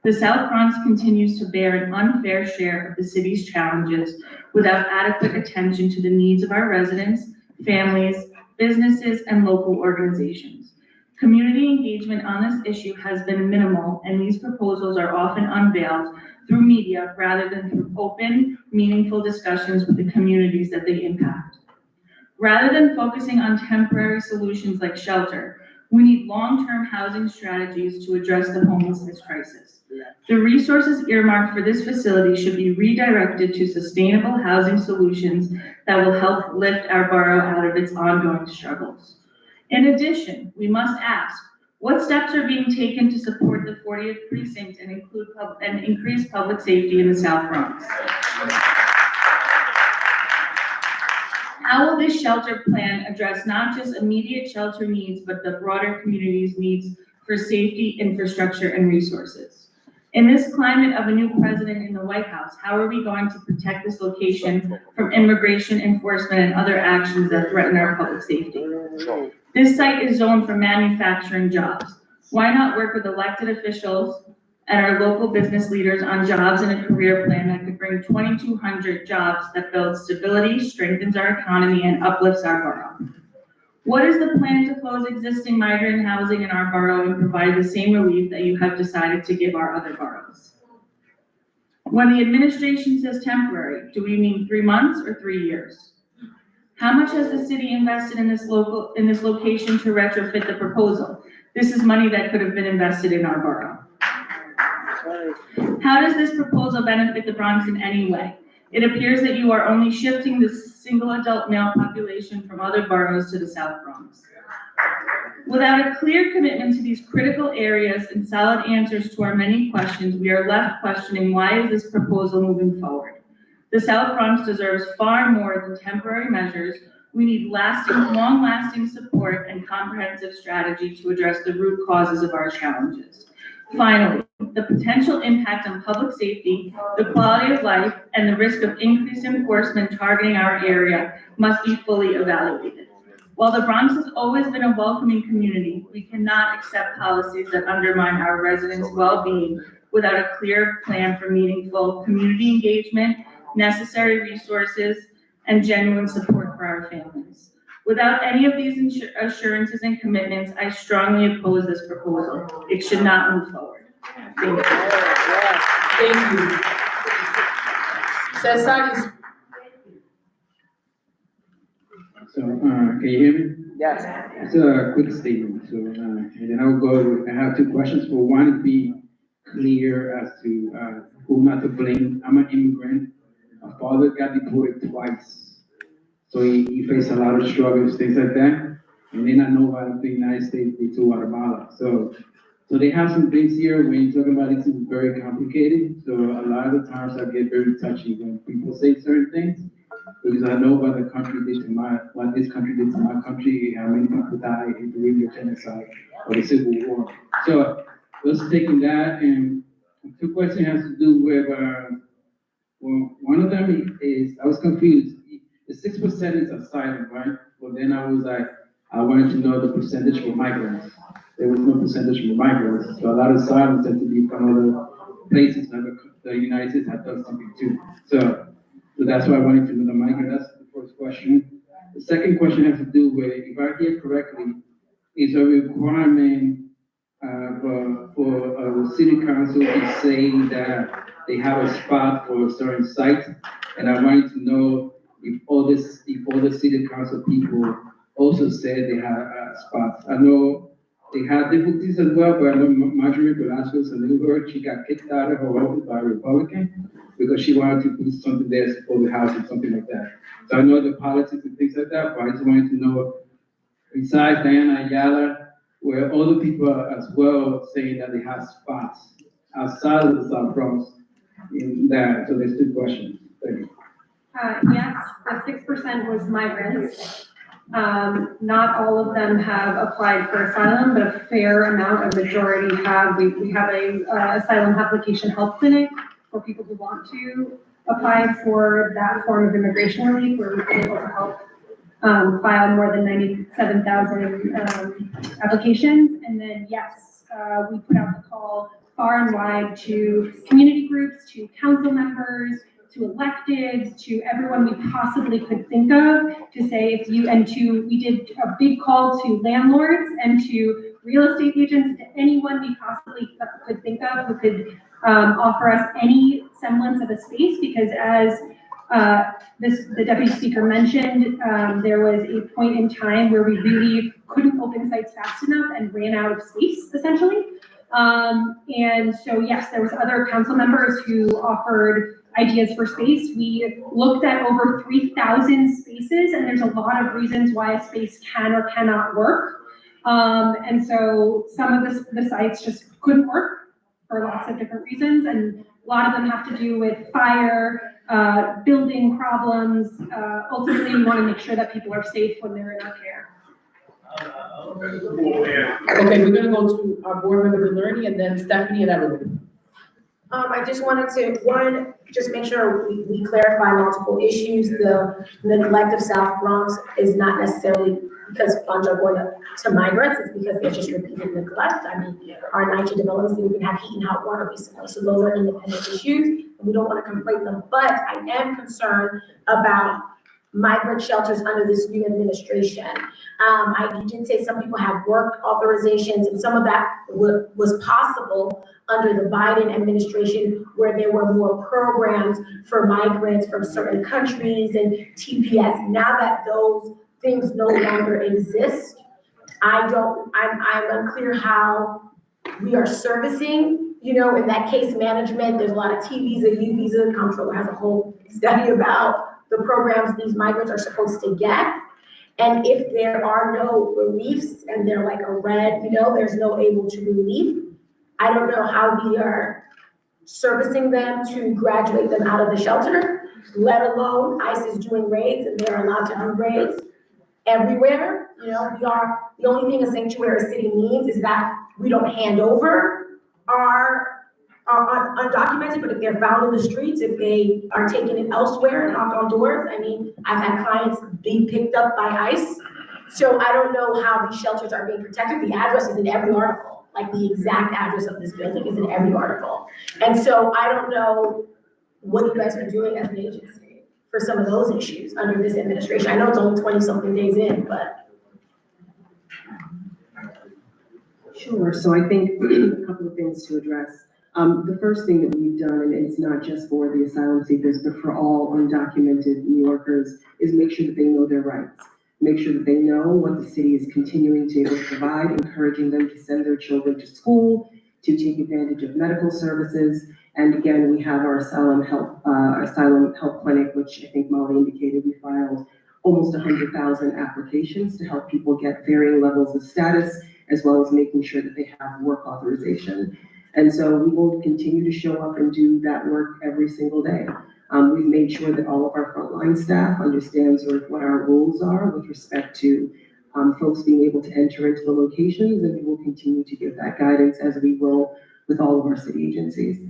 The South Bronx continues to bear an unfair share of the city's challenges without adequate attention to the needs of our residents, families, businesses, and local organizations. Community engagement on this issue has been minimal, and these proposals are often unveiled through media rather than through open, meaningful discussions with the communities that they impact. Rather than focusing on temporary solutions like shelter, we need long-term housing strategies to address the homelessness crisis. The resources earmarked for this facility should be redirected to sustainable housing solutions that will help lift our borough out of its ongoing struggles. In addition, we must ask, what steps are being taken to support the 40th precinct and increase public safety in the South Bronx? How will this shelter plan address not just immediate shelter needs, but the broader community's needs for safety, infrastructure, and resources? In this climate of a new president in the White House, how are we going to protect this location from immigration enforcement and other actions that threaten our public safety? This site is zoned for manufacturing jobs. Why not work with elected officials and our local business leaders on jobs and a career plan that could bring 2,200 jobs that build stability, strengthens our economy, and uplifts our borough? What is the plan to close existing migrant housing in our borough and provide the same relief that you have decided to give our other boroughs? When the administration says temporary, do we mean 3 months or 3 years? How much has the city invested in this location to retrofit the proposal? This is money that could have been invested in our borough. How does this proposal benefit the Bronx in any way? It appears that you are only shifting the single adult male population from other boroughs to the South Bronx. Without a clear commitment to these critical areas and solid answers to our many questions, we are left questioning, why is this proposal moving forward? The South Bronx deserves far more than temporary measures. We need long-lasting support and comprehensive strategy to address the root causes of our challenges. Finally, the potential impact on public safety, the quality of life, and the risk of increased enforcement targeting our area must be fully evaluated. While the Bronx has always been a welcoming community, we cannot accept policies that undermine our residents' well-being without a clear plan for meaningful community engagement, necessary resources, and genuine support for our families. Without any of these assurances and commitments, I strongly oppose this proposal. It should not move forward. Thank you. Thank you. Cesar is. So, can you hear me? Yes. It's a quick statement, so, and then I'll go, I have two questions. For one, be clear as to, who not to blame. I'm an immigrant. My father got deported twice. So he faced a lot of struggles, things like that. And then I know out of the United States, to Guatemala. So they have some things here when you're talking about it, it's very complicated. So a lot of the times I get very touchy when people say certain things, because I know what the country did to what this country did to my country, how many people died in the Libya genocide or the Civil War. So just taking that, and two questions has to do with, well, one of them is, I was confused. The 6% is asylum, right? But then I was like, I wanted to know the percentage for migrants. There was no percentage for migrants. So a lot of asylum tend to be from other places, like the United States have done something too. So that's why I wanted to know the migrant. That's the first question. The second question has to do with, if I hear correctly, is a requirement for the city council to say that they have a spot for a certain site. And I wanted to know if all the city council people also said they have spots. I know they had difficulties as well, but I know Marjorie Velasquez, a new girl, she got kicked out of her office by a Republican because she wanted to put something there for the house or something like that. So I know the politics and things like that, but I just wanted to know, besides Diana Ayala, where other people are as well saying that they have spots outside of the South Bronx in that. So there's two questions. Thank you. Yes, the 6% was migrants. Not all of them have applied for asylum, but a fair amount, a majority have. We have a asylum application help clinic for people who want to apply for that form of immigration relief, where we've been able to help file more than 97,000 applications. And then, yes, we put out the call far and wide to community groups, to council members, to electeds, to everyone we possibly could think of, to say we did a big call to landlords and to real estate agents, to anyone we possibly could think of who could offer us any semblance of a space, because as the deputy speaker mentioned, there was a point in time where we really couldn't open sites fast enough and ran out of space, essentially. And so, yes, there was other council members who offered ideas for space. We looked at over 3,000 spaces, and there's a lot of reasons why a space can or cannot work. And so some of the sites just couldn't work for lots of different reasons, and a lot of them have to do with fire, building problems. Ultimately, we want to make sure that people are safe when they're in our care. Okay, we're gonna go to our board member, Learning, and then Stephanie and Evelyn. I just wanted to, one, just make sure we clarify multiple issues. The neglect of South Bronx is not necessarily because funds are going to migrants, it's because there's just repeated neglect. I mean, our NYCHA developments, we didn't have heat and hot water recently, so those are independent issues, and we don't want to conflate them. But I am concerned about migrant shelters under this new administration. You did say some people have work authorizations, and some of that was possible under the Biden administration, where there were more programs for migrants from certain countries and TPS. Now that those things no longer exist, I'm unclear how we are servicing, in that case management. There's a lot of T visa, U visa, comptroller has a whole study about the programs these migrants are supposed to get. And if there are no reliefs and they're like a red, there's no able to relief, I don't know how we are servicing them to graduate them out of the shelter, let alone ICE is doing raids and they're allowed to do raids everywhere. The only thing a sanctuary city means is that we don't hand over our undocumented, but if they're found in the streets, if they are taken in elsewhere and knocked on doors, I mean, I've had clients being picked up by ICE. So I don't know how these shelters are being protected. The address is in every article, like the exact address of this building is in every article. And so I don't know what you guys are doing as an agency for some of those issues under this administration. I know it's only 20-something days in, but. Sure, so I think a couple of things to address. The first thing that we've done, and it's not just for the asylum seekers, but for all undocumented New Yorkers, is make sure that they know their rights. make sure that they know what the city is continuing to be able to provide, encouraging them to send their children to school, to take advantage of medical services. And again, we have our asylum health clinic, which I think Molly indicated, we filed almost 100,000 applications to help people get varying levels of status, as well as making sure that they have work authorization. And so we will continue to show up and do that work every single day. We've made sure that all of our frontline staff understands sort of what our rules are with respect to folks being able to enter into the locations, and we will continue to give that guidance as we will with all of our city agencies.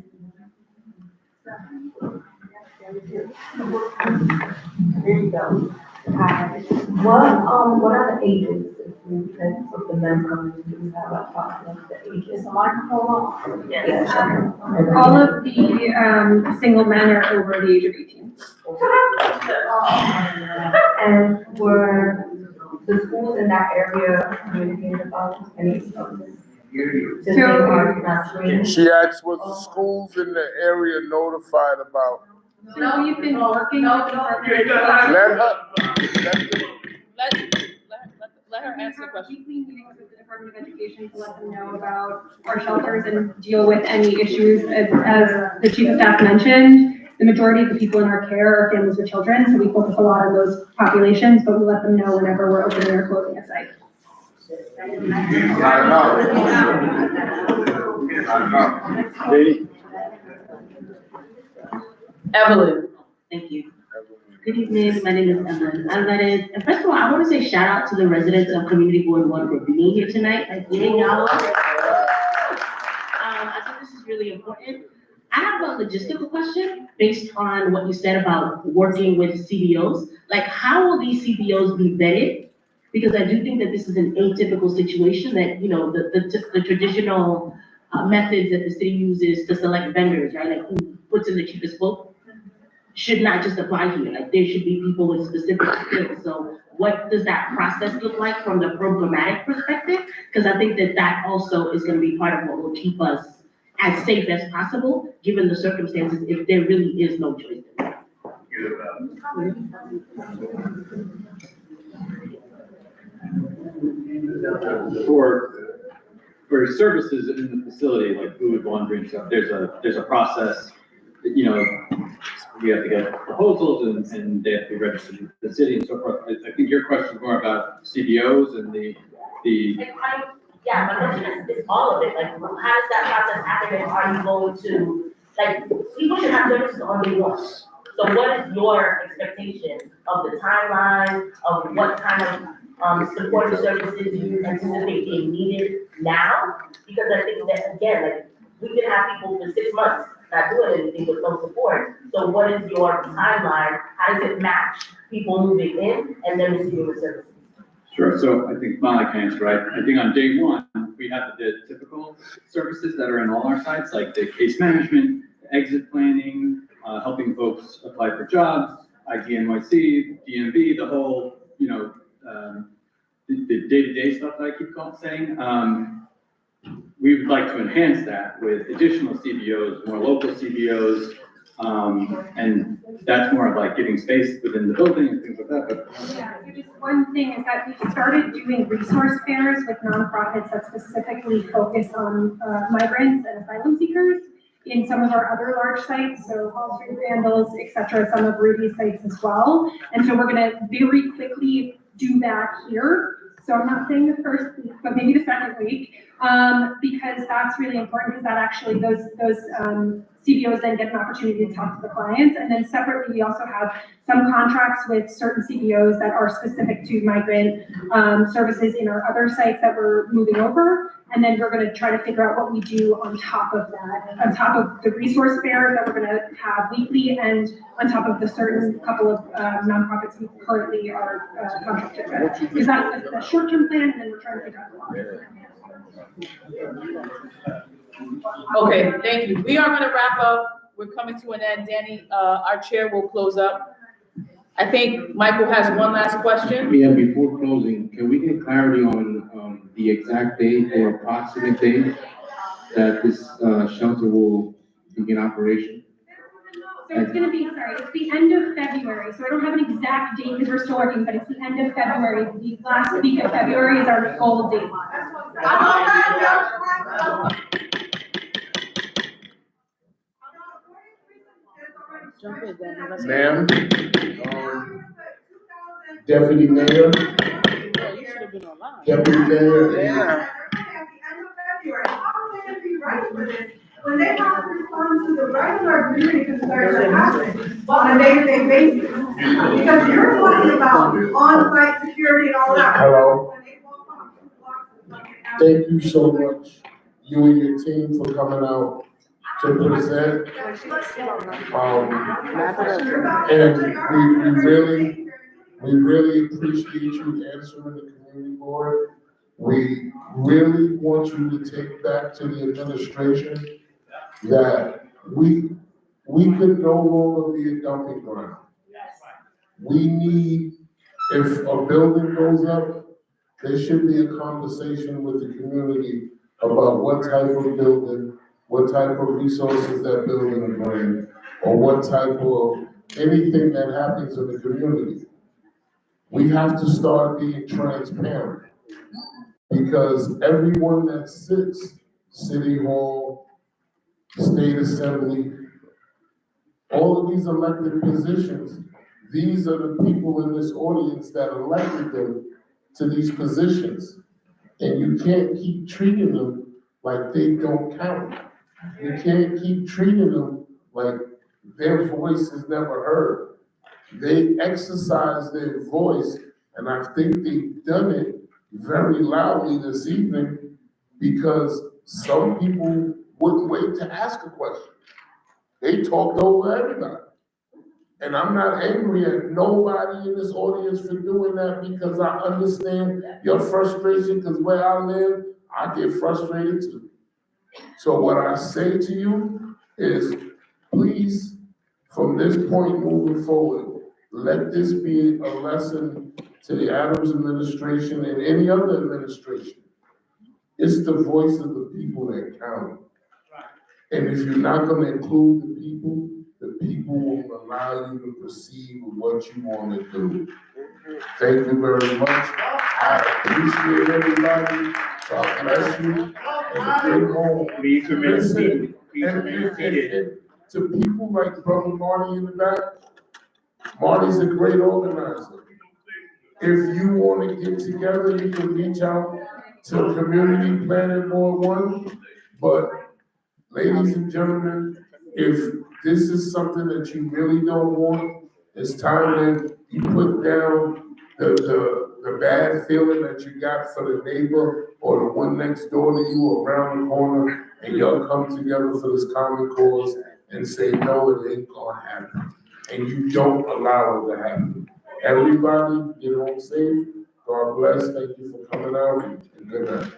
There you go. Hi. What are the ages? Because of the members, do we have a problem with the ages? Is the microphone on? Yes. All of the single men are over the age of 18. And were the schools in that area communicated about any of this? Since they are not screened? She asked, was the schools in the area notified about? So we've been working with the Let her answer the question. Weekly meetings with the Department of Education to let them know about our shelters and deal with any issues. As the Chief of Staff mentioned, the majority of the people in our care are families with children, so we focus a lot on those populations, but we let them know whenever we're opening or closing a site. Evelyn. Thank you. Good evening, my name is Evelyn Alvarez. And first of all, I want to say shout out to the residents of Community Board 1 for being here tonight and getting y'all. I think this is really important. I have a logistical question based on what you said about working with CBOs. Like, how will these CBOs be vetted? Because I do think that this is an atypical situation that, you know, the traditional methods that the city uses to select vendors, right? Like who puts in the cheapest quote should not just apply here. Like there should be people with specific skills. So what does that process look like from the programmatic perspective? Because I think that that also is going to be part of what will keep us as safe as possible, given the circumstances, if there really is no choice. For services in the facility, like food, laundry and stuff, there's a process, you know, we have to get proposals and they have to be registered with the city and so forth. I think your question is more about CBOs and the. Yeah, my question is all of it, like, how does that process happen, and are you going to, like, people should have services on day one. So what is your expectation of the timeline, of what kind of, supportive services you anticipate being needed now? Because I think that, again, like, we can have people for 6 months not doing anything with no support. So what is your timeline? How does it match people moving in and then receiving the services? Sure, so I think Molly can answer, right? I think on day one, we have the typical services that are in all our sites, like the case management, exit planning, helping folks apply for jobs, IDNYC, DMV, the whole, you know, the day-to-day stuff that I keep saying. We would like to enhance that with additional CBOs, more local CBOs, and that's more of like giving space within the building and things like that. But Yeah, so just one thing is that we've started doing resource fairs with nonprofits that specifically focus on migrants and asylum seekers in some of our other large sites, so Hall Street Vandals, et cetera, some of Rudy's sites as well. And so we're gonna very quickly do that here. So I'm not saying the first week, but maybe the second week, because that's really important, because that actually, those CBOs then get an opportunity to talk to the clients. And then separately, we also have some contracts with certain CBOs that are specific to migrant services in our other sites that we're moving over. And then we're gonna try to figure out what we do on top of that, on top of the resource fairs that we're gonna have weekly, and on top of the certain couple of nonprofits we currently are contracted with. Because that's the short-term plan, and then we're trying to figure out the long. Okay, thank you. We are gonna wrap up. We're coming to an end. Danny, our chair will close up. I think Michael has one last question. Yeah, before closing, can we get clarity on the exact date or approximate date that this shelter will begin operation? So it's gonna be, sorry, it's the end of February, so I don't have an exact date because we're still working, but it's the end of February. The last week of February is our goal date. Ma'am, Deputy Mayor, Deputy Mayor. When they have to respond to the regular community concerns that happen on a day-to-day basis. Because you're talking about on-site security and all that. Hello. Thank you so much, you and your team, for coming out to present. And we really appreciate you answering the community board. We really want you to take back to the administration that we could no longer be a dumping ground. We need, if a building goes up, there should be a conversation with the community about what type of building, what type of resources that building brings, or what type of anything that happens in the community. We have to start being transparent, because everyone that sits, City Hall, State Assembly, all of these elected positions, these are the people in this audience that elected them to these positions. And you can't keep treating them like they don't count. You can't keep treating them like their voice is never heard. They exercise their voice, and I think they've done it very loudly this evening, because some people wouldn't wait to ask a question. They talked over everybody. And I'm not angry at nobody in this audience for doing that, because I understand your frustration, because where I live, I get frustrated too. So what I say to you is, please, from this point moving forward, let this be a lesson to the Adams administration and any other administration. It's the voice of the people that count. And if you're not gonna include the people will allow you to proceed with what you want to do. Thank you very much. I appreciate everybody. God bless you. And bring home. Please remain seated. Please And remain seated. to people like Brother Marty in the back, Marty's a great organizer. If you want to get together, you can reach out to Community Planning Board 1. But ladies and gentlemen, if this is something that you really don't want, it's time that you put down the bad feeling that you got for the neighbor or the one next door to you or around the corner, and y'all come together for this common cause and say, no, it ain't gonna happen. And you don't allow it to happen. Everybody, get home safe. God bless. Thank you for coming out, and good night.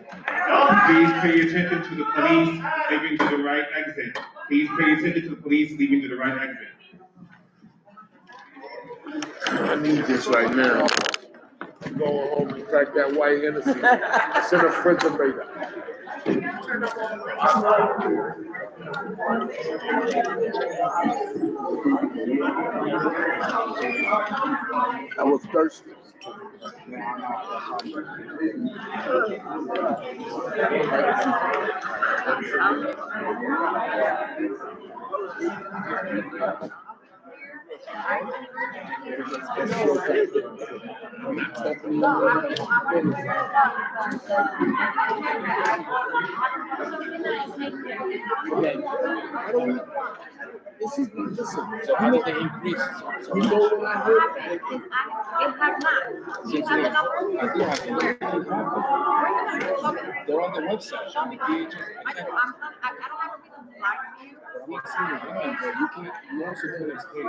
Please pay attention to the police leaving to the right exit. Please pay attention to the police leaving to the right exit. I need this right now. I'm going home and crack that white Hennessy. It's in the refrigerator. I was thirsty. This is listen. So how did they increase? So you know what I heard? It has not. You have the number? I do have the number. They're on the website. I don't have a reason to lie to you. I'm not seeing the line, but you also can't explain.